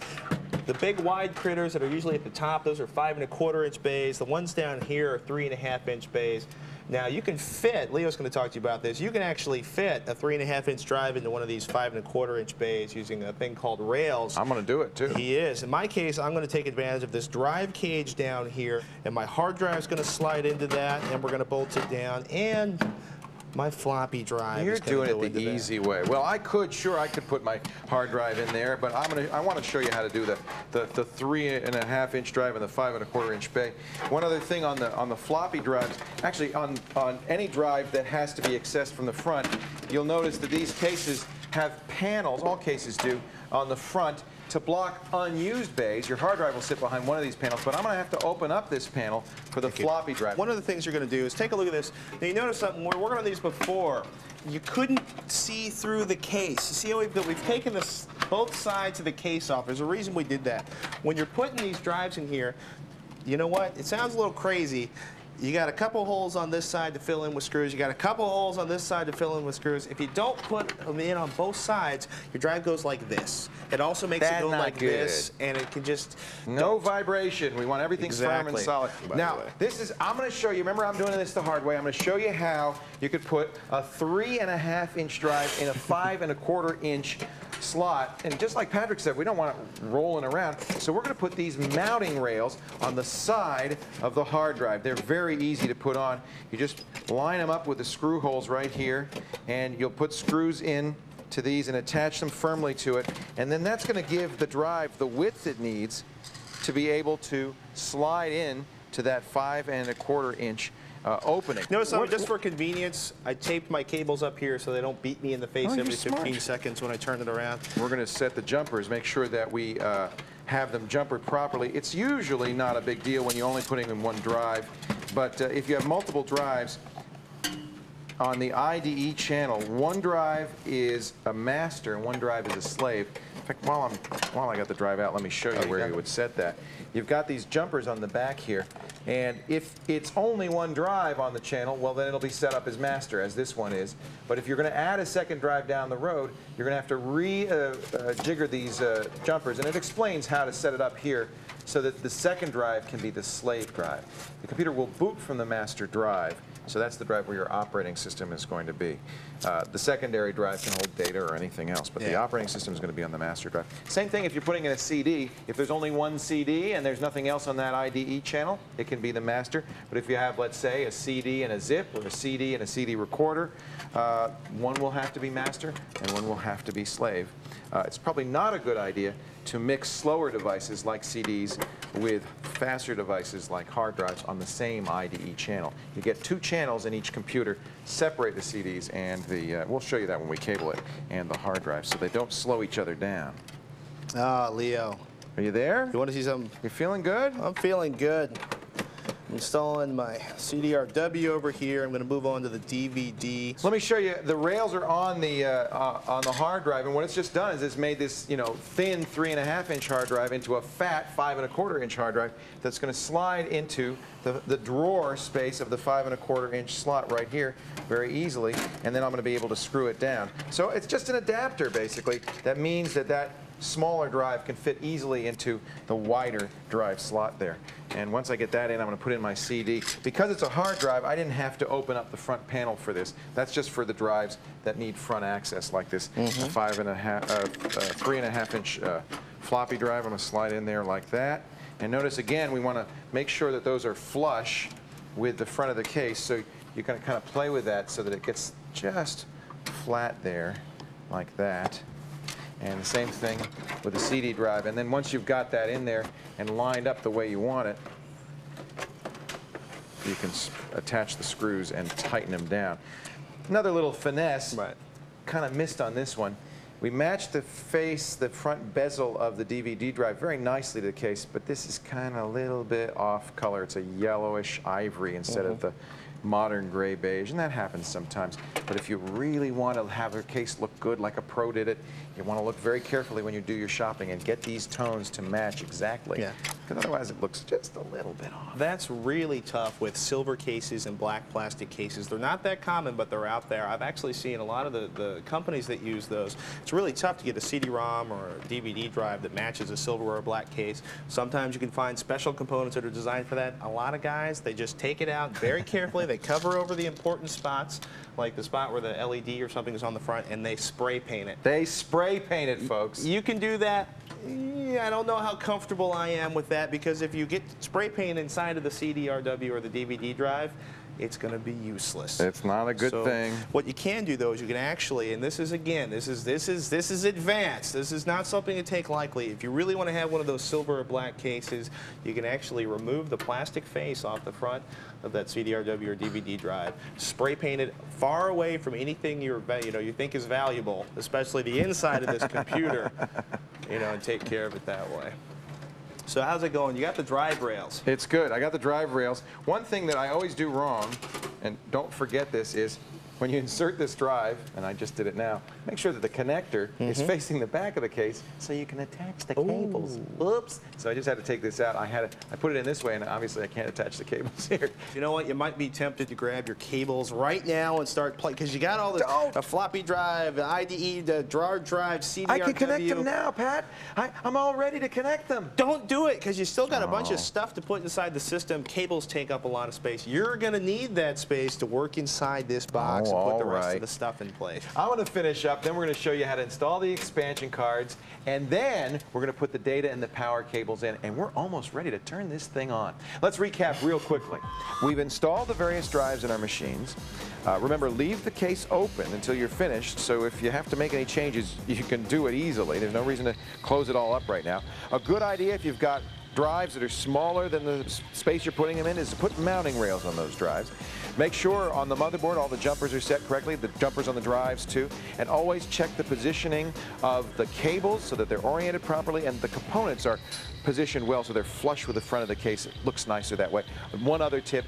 The big wide critters that are usually at the top, those are 5 1/4 inch bays. The ones down here are 3.5 inch bays. Now you can fit, Leo's going to talk to you about this, you can actually fit a 3.5 inch drive into one of these 5 1/4 inch bays using a thing called rails. I'm going to do it too. He is. In my case, I'm going to take advantage of this drive cage down here, and my hard drive is going to slide into that, and we're going to bolt it down, and my floppy drive You're is going to go doing it the into easy way. Well, I could put my hard drive in there, but I want to show you how to do the 3.5 inch drive and the 5 1/4 inch bay. One other thing on the floppy drives, actually on any drive that has to be accessed from the front, you'll notice that these cases have panels, all cases do, on the front to block unused bays. Your hard drive will sit behind one of these panels, but I'm going to have to open up this panel for the floppy drive. One of the things you're going to do is take a look at this. Now you notice something, we're working on these before. You couldn't see through the case. You see how we've taken this, both sides of the case off. There's a reason we did that. When you're putting these drives in here, you know what? It sounds a little crazy. You got a couple holes on this side to fill in with screws. You got a couple holes on this side to fill in with screws. If you don't put them in on both sides, your drive goes like this. It also makes it go like this, and it can just... No vibration. We want everything firm and solid. Now, I'm going to show you, remember I'm doing this the hard way. I'm going to show you how you could put a 3.5 inch drive in a 5 1/4 inch slot. And just like Patrick said, we don't want it rolling around. So we're going to put these mounting rails on the side of the hard drive. They're very easy to put on. You just line them up with the screw holes right here, and you'll put screws in to these and attach them firmly to it. And then that's going to give the drive the width it needs to be able to slide in to that 5 1/4 inch opening. Notice, just for convenience, I taped my cables up here so they don't beat me in the face every 15 seconds when I turn it around. We're going to set the jumpers, make sure that we have them jumpered properly. It's usually not a big deal when you're only putting in one drive, but if you have multiple drives, on the IDE channel, one drive is a master and one drive is a slave. In fact, while I got the drive out, let me show you where you would set that. You've got these jumpers on the back here, and if it's only one drive on the channel, well, then it'll be set up as master, as this one is. But if you're going to add a second drive down the road, you're going to have to re-jigger these jumpers, and it explains how to set it up here so that the second drive can be the slave drive. The computer will boot from the master drive, so that's the drive where your operating system is going to be. The secondary drive can hold data or anything else, but the operating system is going to be on the master drive. Same thing if you're putting in a CD. If there's only one CD and there's nothing else on that IDE channel, it can be the master. But if you have, let's say, a CD and a zip, or a CD and a CD recorder, one will have to be master and one will have to be slave. It's probably not a good idea to mix slower devices like CDs with faster devices like hard drives on the same IDE channel. You get two channels in each computer, separate the CDs and the, we'll show you that when we cable it, and the hard drive, so they don't slow each other down. Ah, Leo. Are you there? You want to see something? You feeling good? I'm feeling good. Installing my CDRW over here. I'm going to move on to the DVD. Let me show you. The rails are on the hard drive, and what it's just done is it's made this, you know, thin 3.5-inch hard drive into a fat 5.25-inch hard drive that's going to slide into the drawer space of the 5.25-inch slot right here very easily, and then I'm going to be able to screw it down. So it's just an adapter, basically. That means that that smaller drive can fit easily into the wider drive slot there. And once I get that in, I'm going to put in my CD. Because it's a hard drive, I didn't have to open up the front panel for this. That's just for the drives that need front access like this. A 3.5-inch floppy drive. I'm going to slide in there like that. And notice again, we want to make sure that those are flush with the front of the case. So you're going to kind of play with that so that it gets just flat there like that. And the same thing with the CD drive. And then once you've got that in there and lined up the way you want it, you can attach the screws and tighten them down. Another little finesse, kind of missed on this one. We matched the face, the front bezel of the DVD drive very nicely to the case, but this is kind of a little bit off color. It's a yellowish ivory instead of the modern gray beige, and that happens sometimes. But if you really want to have your case look good like a pro did it, you want to look very carefully when you do your shopping and get these tones to match exactly. Yeah. Because otherwise it looks just a little bit off. That's really tough with silver cases and black plastic cases. They're not that common, but they're out there. I've actually seen a lot of the companies that use those. It's really tough to get a CD-ROM or a DVD drive that matches a silver or a black case. Sometimes you can find special components that are designed for that. A lot of guys, they just take it out very carefully. They cover over the important spots, like the spot where the LED or something is on the front, and they spray paint it. They spray paint it, folks. You can do that. I don't know how comfortable I am with that, because if you get spray paint inside of the CDRW or the DVD drive, it's going to be useless. It's not a good thing. What you can do, though, is you can actually, and this is again, this is advanced. This is not something to take lightly. If you really want to have one of those silver or black cases, you can actually remove the plastic face off the front of that CDRW or DVD drive, spray paint it far away from anything you think is valuable, especially the inside of this computer, and take care of it that way. So how's it going? You got the drive rails. It's good. I got the drive rails. One thing that I always do wrong, and don't forget this, is when you insert this drive, and I just did it now, make sure that the connector is facing the back of the case so you can attach the cables. Oops. So I just had to take this out. I put it in this way, and obviously I can't attach the cables here. You know what? You might be tempted to grab your cables right now and start playing, because you got all this a floppy drive, the IDE, the drawer drive, CDRW. I can connect them now, Pat. I'm all ready to connect them. Don't do it, because you still got a bunch of stuff to put inside the system. Cables take up a lot of space. You're going to need that space to work inside this box and put the rest of the stuff in place. I want to finish up, then we're going to show you how to install the expansion cards, and then we're going to put the data and the power cables in, and we're almost ready to turn this thing on. Let's recap real quickly. We've installed the various drives in our machines. Remember, leave the case open until you're finished, so if you have to make any changes, you can do it easily. There's no reason to close it all up right now. A good idea, if you've got drives that are smaller than the space you're putting them in, is to put mounting rails on those drives. Make sure on the motherboard all the jumpers are set correctly, the jumpers on the drives too, and always check the positioning of the cables so that they're oriented properly and the components are positioned well so they're flush with the front of the case. It looks nicer that way. One other tip,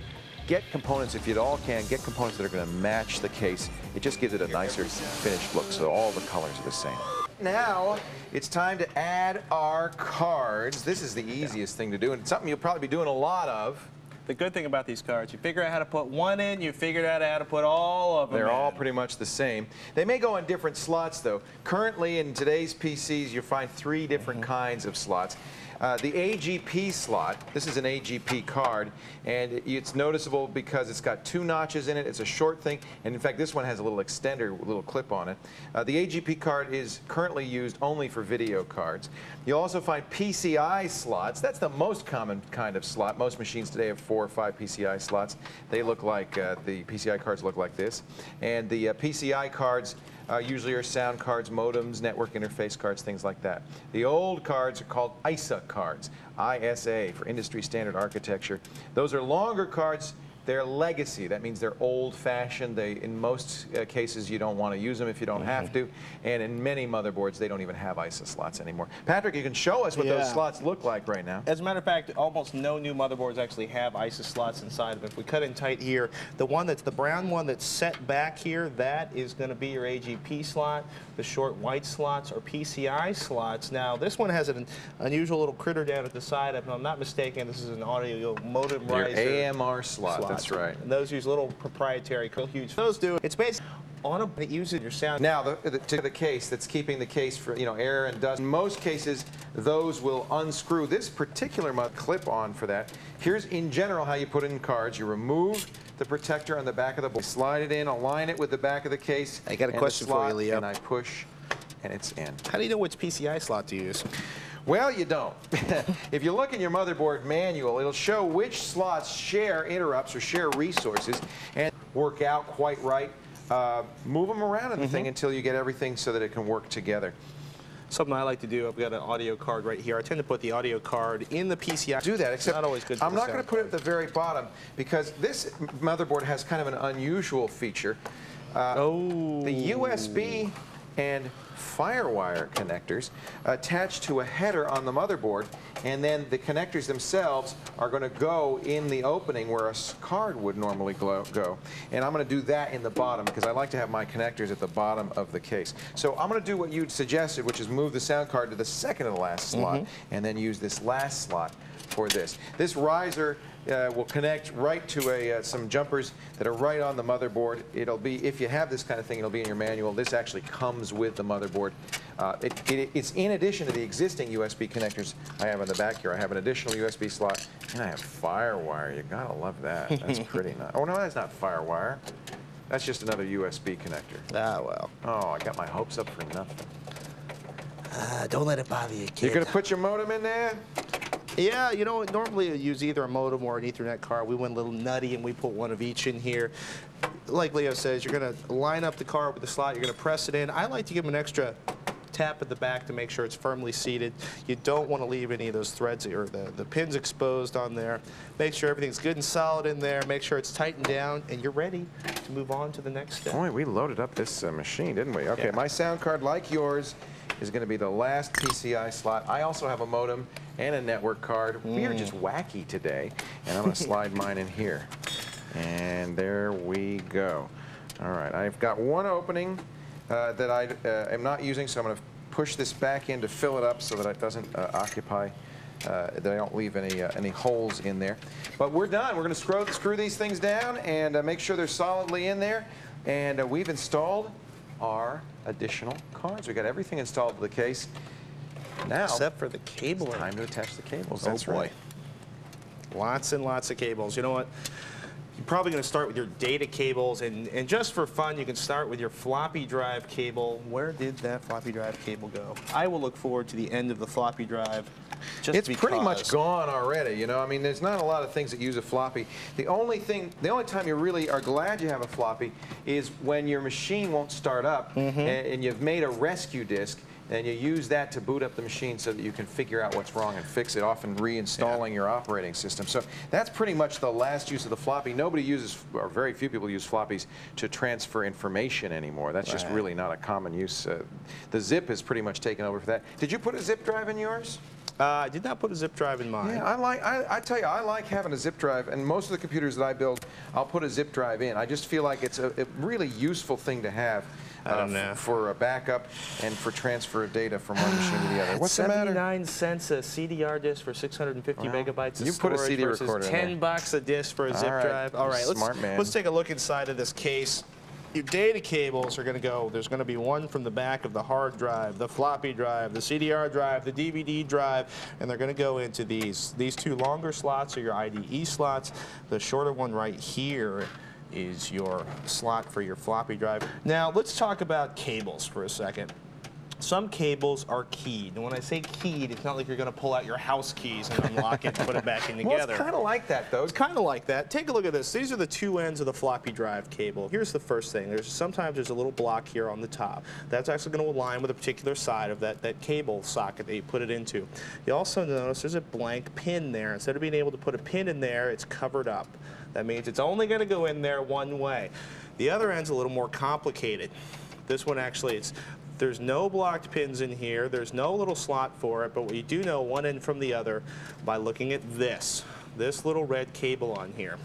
get components, if you at all can, get components that are going to match the case. It just gives it a nicer finished look so all the colors are the same. Now, it's time to add our cards. This is the easiest thing to do, and it's something you'll probably be doing a lot of. The good thing about these cards, you figure out how to put one in, you figured out how to put all of them They're in. all pretty much the same. They may go on different slots, though. Currently, in today's PCs, you find 3 different kinds of slots. The AGP slot, this is an AGP card, and it's noticeable because it's got 2 notches in it. It's a short thing, and in fact, this one has a little extender, a little clip on it. The AGP card is currently used only for video cards. You'll also find PCI slots. That's the most common kind of slot. Most machines today have 4 or 5 PCI slots. They look like, the PCI cards look like this. And the PCI cards usually are sound cards, modems, network interface cards, things like that. The old cards are called ISA cards, ISA for industry standard architecture. Those are longer cards, They're legacy. That means they're old-fashioned. In most cases, you don't want to use them if you don't have to. And in many motherboards, they don't even have ISA slots anymore. Patrick, you can show us what those slots look like right now. As a matter of fact, almost no new motherboards actually have ISA slots inside of it. If we cut in tight here, the brown one that's set back here, that is going to be your AGP slot. The short white slots are PCI slots. Now, this one has an unusual little critter down at the side. If I'm not mistaken, this is an audio modem riser. Your AMR slot. That's right. And those use little proprietary, huge. Those do. It's basically on a. It uses your sound. Now, to the case that's keeping the case for air and dust. In most cases, those will unscrew. This particular clip on for that. Here's in general how you put in cards. You remove the protector on the back of the board, slide it in, align it with the back of the case. I got a question for you, Leo. And I push, and it's in. How do you know which PCI slot to use? Well, you don't. If you look in your motherboard manual, it'll show which slots share interrupts or share resources and work out quite right. Move them around in the thing until you get everything so that it can work together. Something I like to do, I've got an audio card right here. I tend to put the audio card in the PCI. Do that, except not always good. I'm not going to put it at the very bottom because this motherboard has kind of an unusual feature. The USB and FireWire connectors attached to a header on the motherboard, and then the connectors themselves are going to go in the opening where a card would normally go. And I'm going to do that in the bottom because I like to have my connectors at the bottom of the case. So I'm going to do what you suggested, which is move the sound card to the second to the last slot and then use this last slot for this. This riser will connect right to some jumpers that are right on the motherboard. It'll be, if you have this kind of thing, it'll be in your manual. This actually comes with the motherboard. It's in addition to the existing USB connectors I have in the back here. I have an additional USB slot, and I have FireWire. You gotta love that. That's pretty nice. Oh no, that's not FireWire. That's just another USB connector. Ah, well. Oh, I got my hopes up for nothing. Don't let it bother you, kid. You're gonna put your modem in there? Yeah, you know, normally you use either a modem or an Ethernet card. We went a little nutty and we put one of each in here. Like Leo says, you're going to line up the card with the slot. You're going to press it in. I like to give them an extra tap at the back to make sure it's firmly seated. You don't want to leave any of those threads or the pins exposed on there. Make sure everything's good and solid in there. Make sure it's tightened down, and you're ready to move on to the next step. Boy, we loaded up this machine, didn't we? Okay, my sound card, like yours, is going to be the last PCI slot. I also have a modem and a network card. We are just wacky today, and I'm going to slide mine in here. And there we go. All right, I've got one opening that I am not using, so I'm going to push this back in to fill it up so that it doesn't occupy, that I don't leave any holes in there. But we're done. We're going to screw these things down and make sure they're solidly in there. And we've installed our additional cards. We got everything installed to the case. Now, except for the cable. Time to attach the cables. Oh, That's boy. right. Lots and lots of cables. You know what? You're probably going to start with your data cables, and just for fun, you can start with your floppy drive cable. Where did that floppy drive cable go? I will look forward to the end of the floppy drive. It's pretty much gone already, you know. I mean, there's not a lot of things that use a floppy. The only time you really are glad you have a floppy is when your machine won't start up and you've made a rescue disk, and you use that to boot up the machine so that you can figure out what's wrong and fix it, often reinstalling your operating system. So that's pretty much the last use of the floppy. Nobody uses, or very few people use floppies to transfer information anymore. That's just really not a common use. The zip has pretty much taken over for that. Did you put a zip drive in yours? I did not put a zip drive in mine. Yeah, I tell you, I like having a zip drive, and most of the computers that I build, I'll put a zip drive in. I just feel like it's a really useful thing to have for a backup and for transfer of data from one machine to the other. What's the matter? 79 cents a CDR disk for 650 megabytes of you put a storage CD versus recorder in there. $10 a disk for a zip drive. All right, let's take a look inside of this case. Your data cables are going to go, there's going to be one from the back of the hard drive, the floppy drive, the CDR drive, the DVD drive, and they're going to go into these. These two longer slots are your IDE slots. The shorter one right here is your slot for your floppy drive. Now, let's talk about cables for a second. Some cables are keyed. And when I say keyed, it's not like you're going to pull out your house keys and unlock it and put it back in together. Well, it's kind of like that, though. It's kind of like that. Take a look at this. These are the two ends of the floppy drive cable. Here's the first thing. Sometimes there's a little block here on the top. That's actually going to align with a particular side of that cable socket that you put it into. You also notice there's a blank pin there. Instead of being able to put a pin in there, it's covered up. That means it's only going to go in there one way. The other end's a little more complicated. This one actually, there's no blocked pins in here. There's no little slot for it, but what you do know one end from the other by looking at this little red cable on here.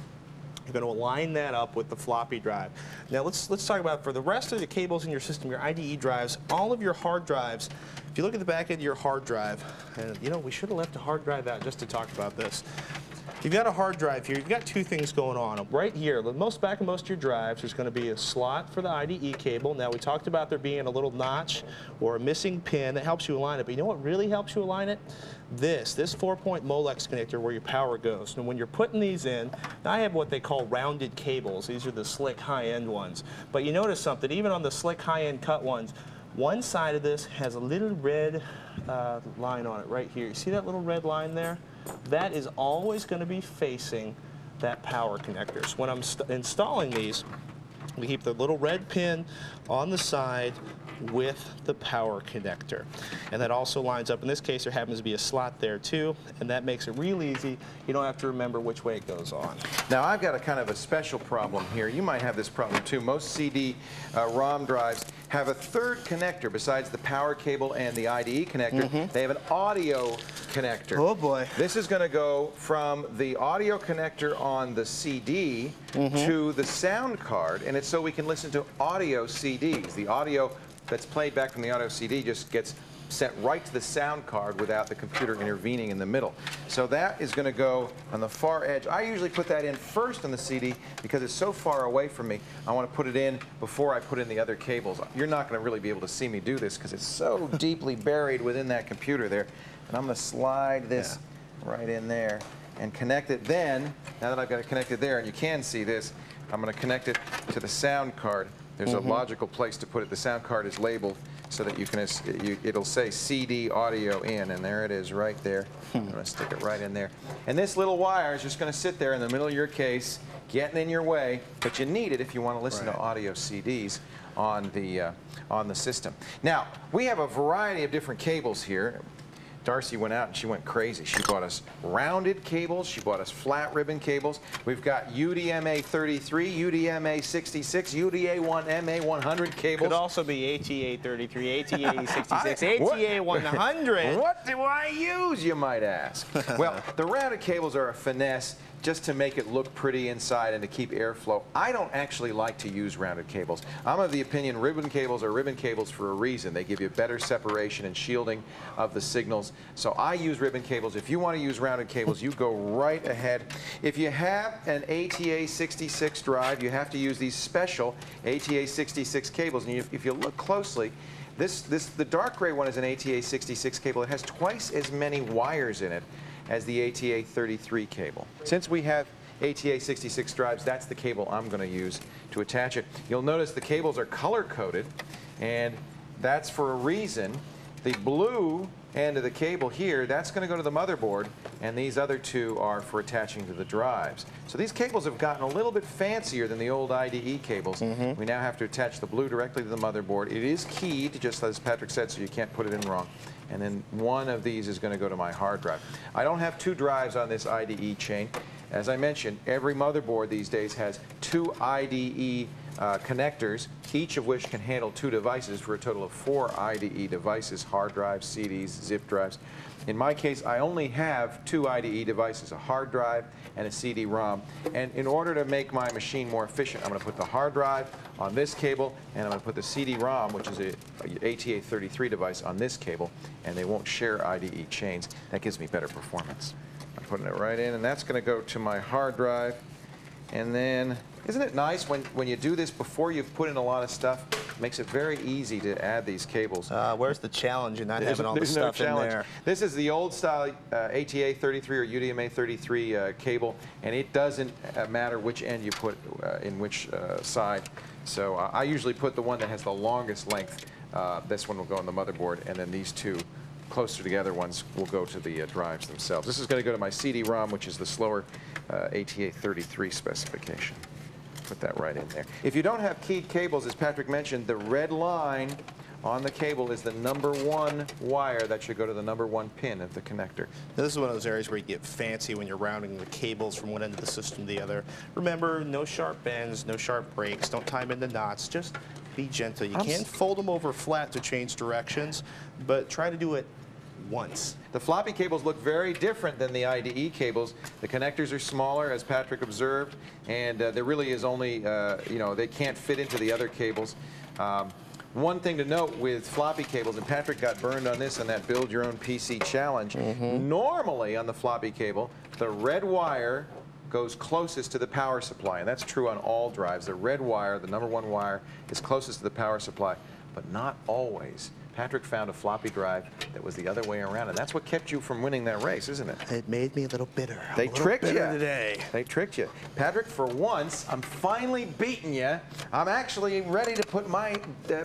You're going to align that up with the floppy drive. Now let's talk about, for the rest of the cables in your system, your IDE drives, all of your hard drives. If you look at the back end of your hard drive, and you know, we should have left a hard drive out just to talk about this. You've got a hard drive here. You've got two things going on. Right here, back in most of your drives, there's going to be a slot for the IDE cable. Now, we talked about there being a little notch or a missing pin that helps you align it. But you know what really helps you align it? This 4-point Molex connector where your power goes. And when you're putting these in, now I have what they call rounded cables. These are the slick high-end ones. But you notice something, even on the slick high-end cut ones, one side of this has a little red line on it right here. You see that little red line there? That is always going to be facing that power connector. So when I'm installing these, we keep the little red pin on the side with the power connector. And that also lines up. In this case, there happens to be a slot there too, and that makes it real easy. You don't have to remember which way it goes on. Now, I've got a kind of a special problem here. You might have this problem too. Most CD-ROM drives have a third connector besides the power cable and the IDE connector. They have an audio connector. Oh boy. This is going to go from the audio connector on the CD to the sound card, and it's so we can listen to audio CDs. The audio that's played back from the audio CD just gets sent right to the sound card without the computer intervening in the middle. So that is going to go on the far edge. I usually put that in first on the CD because it's so far away from me. I want to put it in before I put in the other cables. You're not going to really be able to see me do this because it's so deeply buried within that computer there. And I'm going to slide this right in there and connect it. Then, now that I've got it connected there, and you can see this, I'm going to connect it to the sound card. There's a logical place to put it. The sound card is labeled so that you can, it'll say CD audio in, and there it is right there. I'm going to stick it right in there. And this little wire is just going to sit there in the middle of your case, getting in your way, but you need it if you want to listen to audio CDs on the system. Now, we have a variety of different cables here. Darcy went out and she went crazy. She bought us rounded cables. She bought us flat ribbon cables. We've got UDMA 33, UDMA 66, UDA1 MA 100 cables. Could also be ATA 33, ATA 66, ATA 100. What do I use, you might ask? Well, the rounded cables are a finesse just to make it look pretty inside and to keep airflow. I don't actually like to use rounded cables. I'm of the opinion ribbon cables are ribbon cables for a reason. They give you better separation and shielding of the signals. So I use ribbon cables. If you want to use rounded cables, you go right ahead. If you have an ATA 66 drive, you have to use these special ATA 66 cables. And if you look closely, the dark gray one is an ATA 66 cable. It has twice as many wires in it as the ATA 33 cable. Since we have ATA 66 drives, that's the cable I'm going to use to attach it. You'll notice the cables are color-coded, and that's for a reason. The blue end of the cable here, that's going to go to the motherboard, and these other two are for attaching to the drives. So these cables have gotten a little bit fancier than the old IDE cables. We now have to attach the blue directly to the motherboard. It is keyed, just as Patrick said, so you can't put it in wrong. And then one of these is going to go to my hard drive. I don't have two drives on this IDE chain. As I mentioned, every motherboard these days has two IDE connectors, each of which can handle two devices for a total of 4 IDE devices, hard drives, CDs, zip drives. In my case, I only have 2 IDE devices, a hard drive and a CD-ROM. And in order to make my machine more efficient, I'm going to put the hard drive on this cable, and I'm going to put the CD-ROM, which is a ATA 33 device, on this cable, and they won't share IDE chains. That gives me better performance. I'm putting it right in, and that's going to go to my hard drive. And then, isn't it nice when you do this before you've put in a lot of stuff? It makes it very easy to add these cables. Where's the challenge in not having all the stuff in there? This is the old style ATA 33 or UDMA 33 cable, and it doesn't matter which end you put in which side. So I usually put the one that has the longest length. This one will go on the motherboard, and then these two closer together ones will go to the drives themselves. This is going to go to my CD-ROM, which is the slower ATA 33 specification. Put that right in there. If you don't have keyed cables, as Patrick mentioned, the red line on the cable is the #1 wire that should go to the #1 pin of the connector. Now, this is one of those areas where you get fancy when you're rounding the cables from one end of the system to the other. Remember, no sharp bends, no sharp breaks. Don't tie them into knots. Just be gentle. You can fold them over flat to change directions, but try to do it once. The floppy cables look very different than the IDE cables. The connectors are smaller, as Patrick observed, and there really is only, you know, they can't fit into the other cables. One thing to note with floppy cables, and Patrick got burned on this on that Build Your Own PC challenge, normally on the floppy cable, the red wire goes closest to the power supply, and that's true on all drives. The red wire, the #1 wire, is closest to the power supply, but not always. Patrick found a floppy drive that was the other way around, and that's what kept you from winning that race, isn't it? It made me a little bitter. They tricked you today. They tricked you. Patrick, for once, I'm finally beating you. I'm actually ready to put my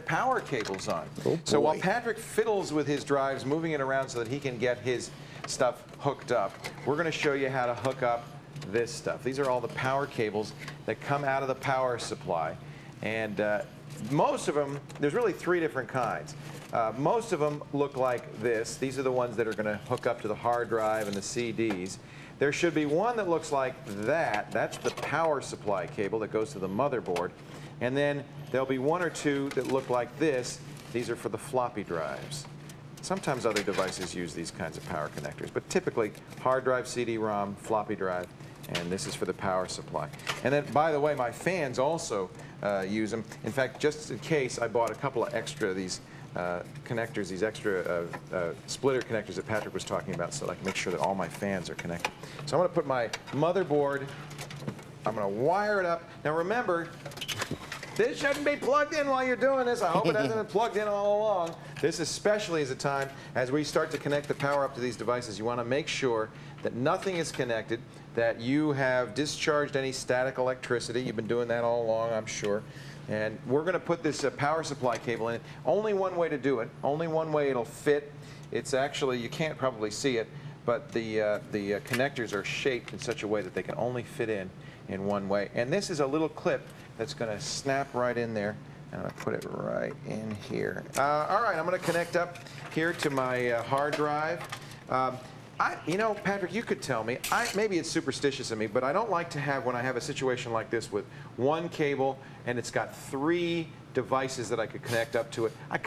power cables on. Oh, so while Patrick fiddles with his drives, moving it around so that he can get his stuff hooked up, we're going to show you how to hook up this stuff. These are all the power cables that come out of the power supply. And most of them, there's really 3 different kinds. Most of them look like this. These are the ones that are going to hook up to the hard drive and the CDs. There should be one that looks like that. That's the power supply cable that goes to the motherboard. And then there'll be 1 or 2 that look like this. These are for the floppy drives. Sometimes other devices use these kinds of power connectors, but typically hard drive, CD-ROM, floppy drive, and this is for the power supply. And then, by the way, my fans also use them. In fact, just in case, I bought a couple of extra these connectors, these extra splitter connectors that Patrick was talking about, so that I can make sure that all my fans are connected. So I'm going to put my motherboard, I'm going to wire it up. Now remember, this shouldn't be plugged in while you're doing this. I hope it hasn't been plugged in all along. This especially is a time as we start to connect the power up to these devices. You want to make sure that nothing is connected, that you have discharged any static electricity. You've been doing that all along, I'm sure. And we're going to put this power supply cable in. Only one way to do it. Only one way it'll fit. It's actually, you can't probably see it, but the connectors are shaped in such a way that they can only fit in one way. And this is a little clip that's going to snap right in there. And I'm going to put it right in here. All right, I'm going to connect up here to my hard drive. You know, Patrick, you could tell me, maybe it's superstitious of me, but I don't like to have, when I have a situation like this with 1 cable and it's got 3 devices that I could connect up to it, I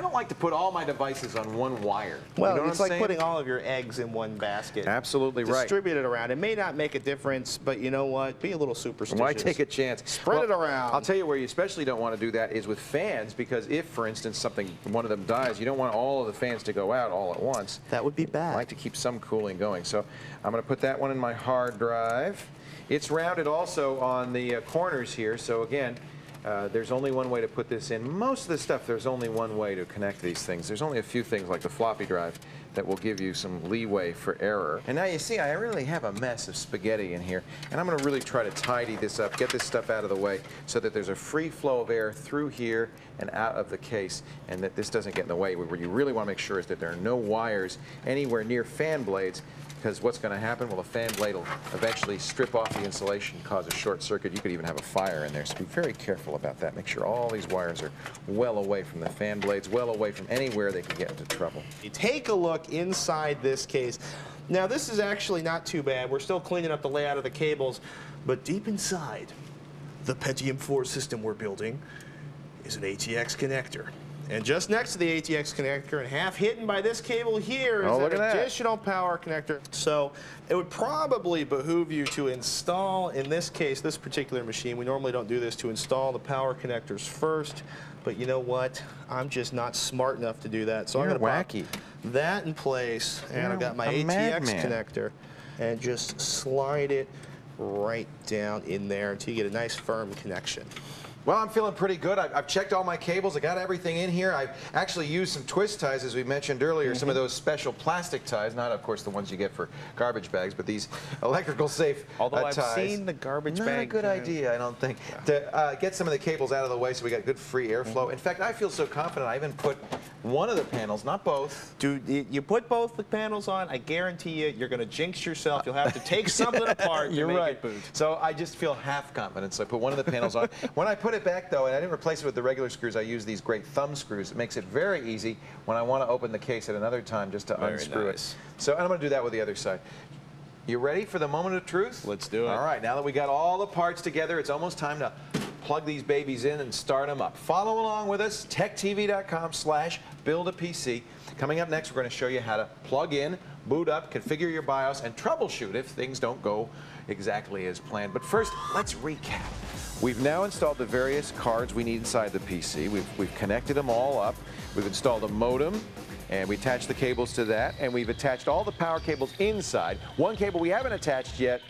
don't like to put all my devices on 1 wire. Well, you know it's like putting all of your eggs in one basket. Absolutely right. Distribute it around. It may not make a difference, but you know what? Be a little superstitious. Why take a chance? Spread it around. I'll tell you where you especially don't want to do that is with fans, because if, for instance, one of them dies, you don't want all of the fans to go out all at once. That would be bad. I like to keep some cooling going. So I'm going to put that one in my hard drive. It's rounded also on the corners here, so again, there's only one way to put this in. Most of the stuff, there's only one way to connect these things. There's only a few things like the floppy drive that will give you some leeway for error. And now you see, I really have a mess of spaghetti in here, and I'm going to really try to tidy this up, get this stuff out of the way so that there's a free flow of air through here and out of the case, and that this doesn't get in the way. What you really want to make sure is that there are no wires anywhere near fan blades, because what's going to happen? Well, the fan blade will eventually strip off the insulation, cause a short circuit. You could even have a fire in there, so be very careful about that. Make sure all these wires are well away from the fan blades, well away from anywhere they can get into trouble. Take a look inside this case. Now, this is actually not too bad. We're still cleaning up the layout of the cables, but deep inside the Pentium 4 system we're building is an ATX connector. And just next to the ATX connector and half hidden by this cable here is an additional power connector. So it would probably behoove you to install, in this case, this particular machine, we normally don't do this, to install the power connectors first. But you know what? I'm just not smart enough to do that. So I'm going to pop that in place, and I've got my ATX connector, and just slide it right down in there until you get a nice firm connection. Well, I'm feeling pretty good. I've checked all my cables. I got everything in here. I've actually used some twist ties, as we mentioned earlier, some of those special plastic ties, not, of course, the ones you get for garbage bags, but these electrical safe Although ties. I've seen the garbage bag. Not a good idea, I don't think, to get some of the cables out of the way so we got good free airflow. In fact, I feel so confident I even put one of the panels, not both. Dude, you put both the panels on, I guarantee you're going to jinx yourself. You'll have to take something apart to make it boot. So I just feel half confident, so I put one of the panels on. When I put it back, though, and I didn't replace it with the regular screws, I use these great thumb screws. It makes it very easy when I want to open the case at another time just to unscrew it. So I'm going to do that with the other side. You ready for the moment of truth? Let's do it. All right, now that we got all the parts together, it's almost time to plug these babies in and start them up. Follow along with us, techtv.com/build-a-PC. Coming up next, we're going to show you how to plug in, boot up, configure your BIOS, and troubleshoot if things don't go exactly as planned. But first, let's recap. We've now installed the various cards we need inside the PC. We've connected them all up. We've installed a modem, and we attached the cables to that, and we've attached all the power cables inside. One cable we haven't attached yet,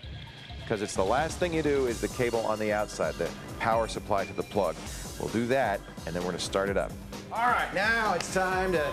because it's the last thing you do, is the cable on the outside, the power supply to the plug. We'll do that, and then we're going to start it up. All right, now it's time to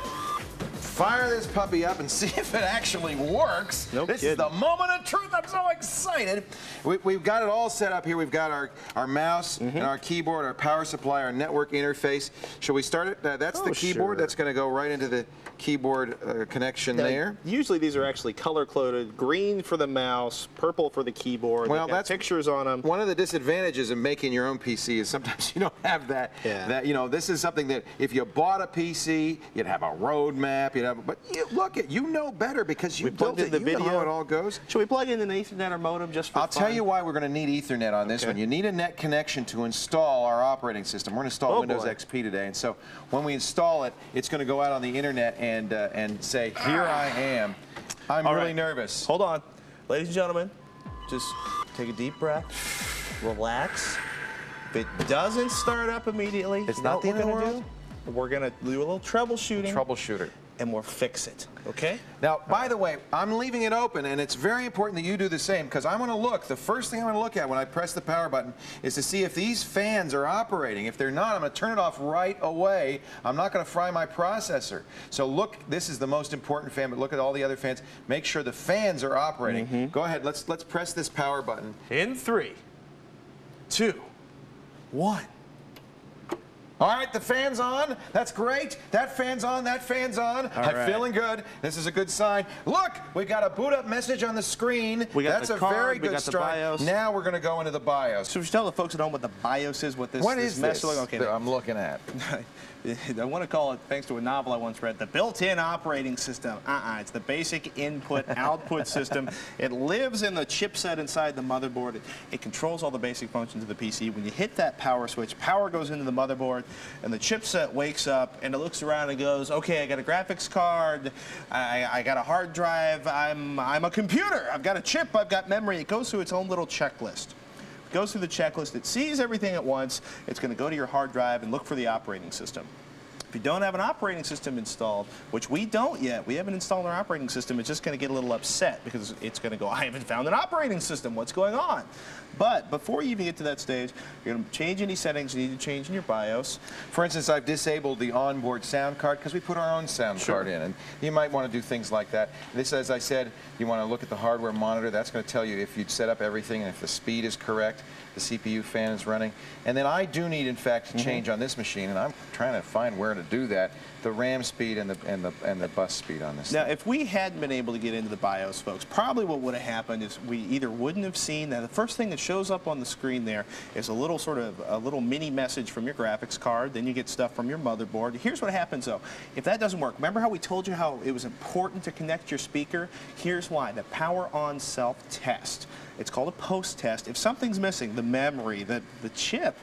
fire this puppy up and see if it actually works. This is the moment of truth. I'm so excited. We've got it all set up here. We've got our mouse and our keyboard, our power supply, our network interface. Shall we start it? That's the keyboard. That's going to go right into the keyboard connection there. Usually these are actually color-coded. Green for the mouse, purple for the keyboard. Well, that's pictures on them. One of the disadvantages of making your own PC is sometimes you don't have that. That, you know, this is something that if you bought a PC, you'd have a roadmap. But look, you know better because you built it. You know how it all goes. Should we plug in an Ethernet or modem just for I'll tell you why we're going to need Ethernet on this one. You need a net connection to install our operating system. We're going to install Windows XP today, and so when we install it, it's going to go out on the internet and say, "Here I am." I'm really nervous. Hold on, ladies and gentlemen, just take a deep breath, relax. If it doesn't start up immediately, it's not the end of the world. We're going to do a little troubleshooting. Troubleshooter. And we'll fix it, okay? Now, by the way, I'm leaving it open, and it's very important that you do the same, because I'm going to look, the first thing I'm going to look at when I press the power button is to see if these fans are operating. If they're not, I'm going to turn it off right away. I'm not going to fry my processor. So look, this is the most important fan, but look at all the other fans. Make sure the fans are operating. Go ahead, let's press this power button. In 3, 2, 1. All right, the fan's on. That's great. That fan's on. That fan's on. I'm feeling good. This is a good sign. Look, we got a boot up message on the screen. That's a very good start. Now we're going to go into the BIOS. So we should tell the folks at home what the BIOS is, what this message is. Okay, I'm looking at. I want to call it, thanks to a novel I once read, the built-in operating system. It's the basic input-output system. It lives in the chipset inside the motherboard. It controls all the basic functions of the PC. When you hit that power switch, power goes into the motherboard, and the chipset wakes up, and it looks around and goes, okay, I got a graphics card, I got a hard drive, I'm a computer, I've got a chip, I've got memory. It goes through its own little checklist. Goes through the checklist, it sees everything at once, it's going to go to your hard drive and look for the operating system. If you don't have an operating system installed, which we don't yet, we haven't installed our operating system, it's just going to get a little upset because it's going to go, I haven't found an operating system, what's going on? But before you even get to that stage, you're going to change any settings you need to change in your BIOS. For instance, I've disabled the onboard sound card because we put our own sound card in, and you might want to do things like that. This, as I said, you want to look at the hardware monitor. That's going to tell you if you'd set up everything and if the speed is correct, the CPU fan is running. And then I do need, in fact, to change on this machine, and I'm trying to find where to do that, the RAM speed and the bus speed on this. Now, if we hadn't been able to get into the BIOS, folks, probably what would have happened is we either wouldn't have seen that. The first thing that shows up on the screen there is a little mini message from your graphics card. Then you get stuff from your motherboard. Here's what happens, though. If that doesn't work, remember how we told you how it was important to connect your speaker? Here's why. The power on self-test. It's called a post-test. If something's missing, the memory, the chip,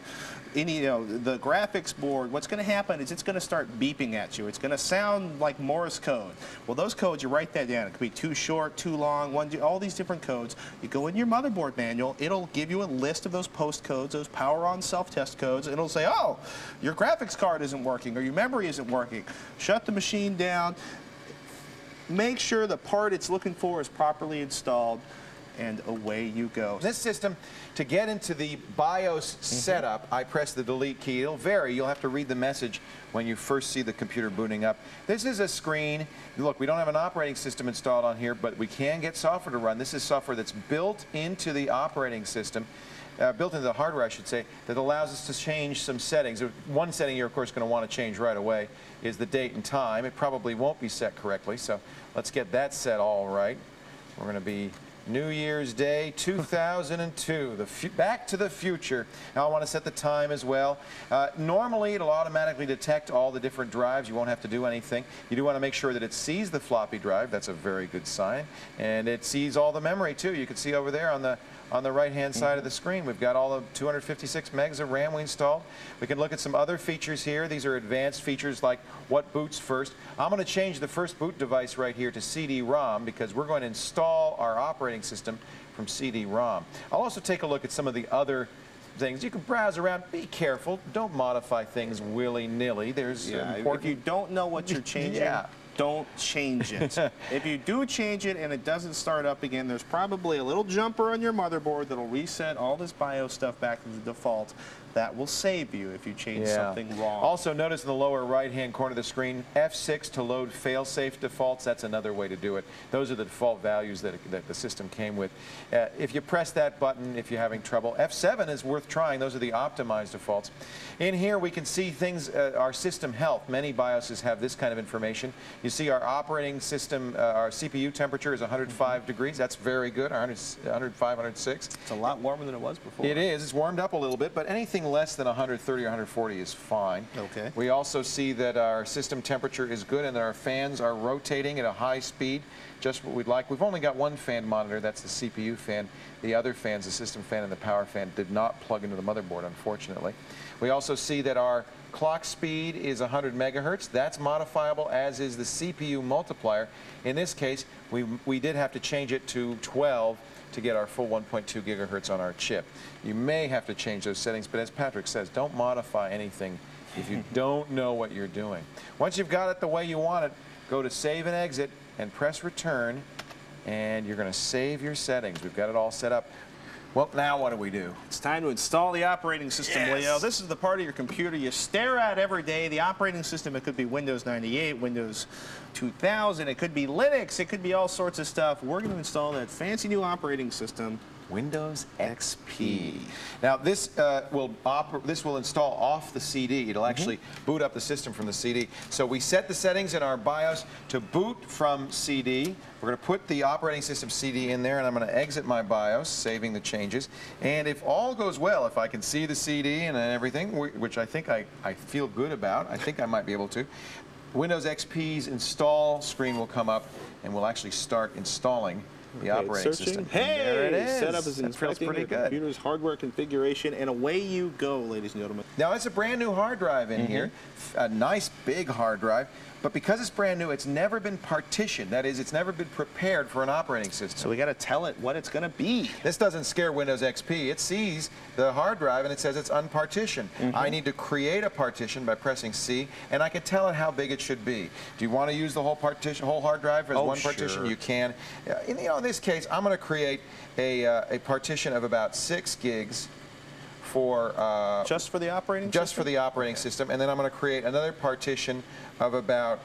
the graphics board, what's going to happen is it's going to start beeping at you. It's going to sound like Morse code. Well, those codes, you write that down. It could be too short, too long, all these different codes. You go in your motherboard manual. It'll give you a list of those post codes, those power on self-test codes. It'll say, oh, your graphics card isn't working or your memory isn't working. Shut the machine down. Make sure the part it's looking for is properly installed, and away you go. This system, to get into the BIOS setup, I press the delete key. It'll vary. You'll have to read the message when you first see the computer booting up. This is a screen. Look, we don't have an operating system installed on here, but we can get software to run. This is software that's built into the operating system. built into the hardware, I should say, that allows us to change some settings. One setting you're, of course, going to want to change right away is the date and time. It probably won't be set correctly, so let's get that set all right. We're going to be New Year's Day 2002, Back to the Future. Now I want to set the time as well. Normally it'll automatically detect all the different drives. You won't have to do anything. You do want to make sure that it sees the floppy drive. That's a very good sign. And it sees all the memory too. You can see over there on the right-hand side of the screen, we've got all the 256 megs of RAM we installed. We can look at some other features here. These are advanced features like what boots first. I'm going to change the first boot device right here to CD-ROM because we're going to install our operating system from CD-ROM. I'll also take a look at some of the other things. You can browse around. Be careful. Don't modify things willy-nilly. There's if you don't know what you're changing, don't change it. If you do change it and it doesn't start up again, there's probably a little jumper on your motherboard that'll reset all this BIOS stuff back to the default. That will save you if you change something wrong. Also, notice in the lower right-hand corner of the screen, F6 to load fail-safe defaults. That's another way to do it. Those are the default values that the system came with. If you press that button, if you're having trouble, F7 is worth trying. Those are the optimized defaults. In here, we can see things, our system health. Many BIOSes have this kind of information. You see our operating system, our CPU temperature is 105 degrees. That's very good, 105, 106. It's a lot warmer than it was before. It is. It's warmed up a little bit, but anything less than 130 or 140 is fine. Okay. We also see that our system temperature is good and that our fans are rotating at a high speed, just what we'd like. We've only got one fan monitor, that's the CPU fan. The other fans, the system fan and the power fan, did not plug into the motherboard, unfortunately. We also see that our clock speed is 100 megahertz. That's modifiable, as is the CPU multiplier. In this case, we did have to change it to 12 to get our full 1.2 gigahertz on our chip. You may have to change those settings, but as Patrick says, don't modify anything if you don't know what you're doing. Once you've got it the way you want it, go to Save and Exit and press Return, and you're going to save your settings. We've got it all set up. Well, now what do we do? It's time to install the operating system, Leo. This is the part of your computer you stare at every day. The operating system, it could be Windows 98, Windows 2000, it could be Linux, it could be all sorts of stuff. We're going to install that fancy new operating system, Windows XP. Now this will install off the CD. It'll actually boot up the system from the CD. So we set the settings in our BIOS to boot from CD. We're going to put the operating system CD in there, and I'm going to exit my BIOS, saving the changes. And if all goes well, if I can see the CD and everything, which I think I feel good about, I think I might be able to, Windows XP's install screen will come up, and we'll actually start installing the operating system. Hey, there it is. Setup is inspecting your computer's hardware configuration, and away you go, ladies and gentlemen. Now, it's a brand new hard drive in here, a nice big hard drive, but because it's brand new, it's never been partitioned. That is, it's never been prepared for an operating system. So we got to tell it what it's going to be. This doesn't scare Windows XP. It sees the hard drive and it says it's unpartitioned. I need to create a partition by pressing C, and I can tell it how big it should be. Do you want to use the whole hard drive as one partition? You can. In this case, I'm going to create a partition of about 6 gigs for just for the operating system? Just for the operating system, and then I'm going to create another partition of about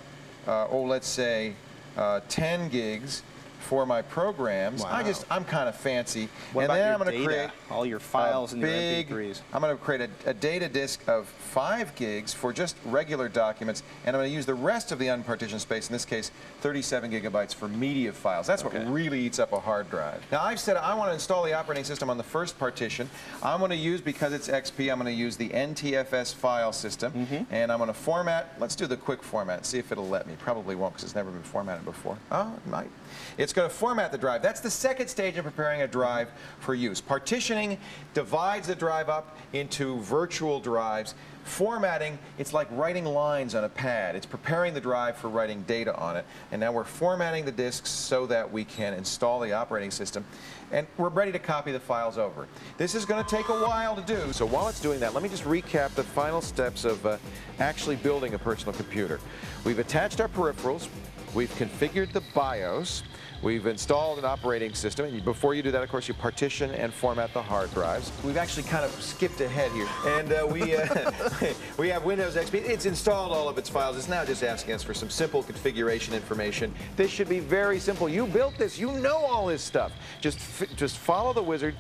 let's say 10 gigs for my programs. Wow. I'm kind of fancy. What and about then your I'm going to create all your files and your MP3s. I'm going to create a data disk of 5 gigs for just regular documents, and I'm going to use the rest of the unpartitioned space, in this case 37 gigabytes for media files. That's what really eats up a hard drive. Now I've said I want to install the operating system on the first partition. I'm going to use, because it's XP, I'm going to use the NTFS file system, and I'm going to format. Let's do the quick format, see if it'll let me. Probably won't, because it's never been formatted before. Oh, it might. It's going to format the drive. That's the second stage in preparing a drive for use. Partitioning divides the drive up into virtual drives. Formatting, it's like writing lines on a pad. It's preparing the drive for writing data on it. And now we're formatting the disks so that we can install the operating system. And we're ready to copy the files over. This is going to take a while to do. So while it's doing that, let me just recap the final steps of actually building a personal computer. We've attached our peripherals. We've configured the BIOS. We've installed an operating system. And before you do that, of course, you partition and format the hard drives. We've actually kind of skipped ahead here. And we have Windows XP. It's installed all of its files. It's now just asking us for some simple configuration information. This should be very simple. You built this. You know all this stuff. Just follow the wizard,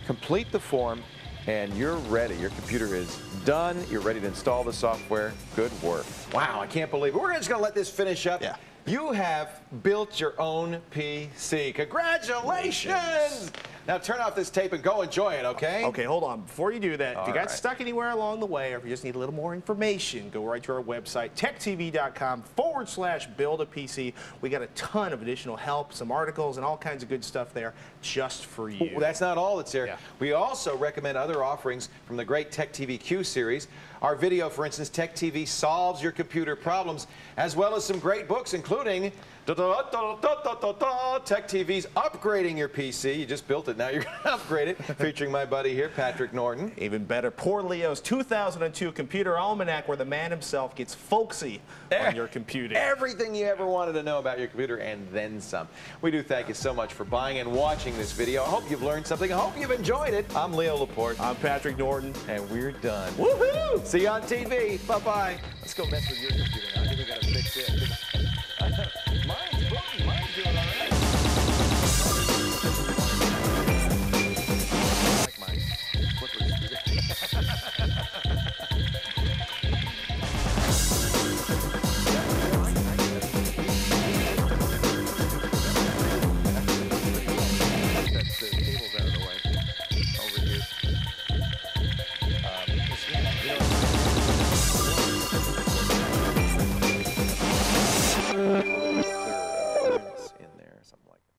complete the form, and you're ready. Your computer is done. You're ready to install the software. Good work. Wow, I can't believe it. We're just going to let this finish up. Yeah. You have built your own PC. Congratulations! Now turn off this tape and go enjoy it, okay? Okay, hold on. Before you do that, if you got right. stuck anywhere along the way, or if you just need a little more information, go right to our website, techtv.com/build-a-PC. We got a ton of additional help, some articles, and all kinds of good stuff there just for you. Well, that's not all that's there. Yeah. We also recommend other offerings from the great TechTV Q series. Our video, for instance, TechTV Solves Your Computer Problems, as well as some great books, including TechTV's Upgrading Your PC. You just built it, now you're going to upgrade it, featuring my buddy here, Patrick Norton. Even better, Poor Leo's 2002 Computer Almanac, where the man himself gets folksy on your computer. Everything you ever wanted to know about your computer and then some. We do thank you so much for buying and watching this video. I hope you've learned something. I hope you've enjoyed it. I'm Leo Laporte. I'm Patrick Norton. And we're done. Woohoo! See you on TV. Bye-bye. Let's go mess with your computer now. I think we got to fix it.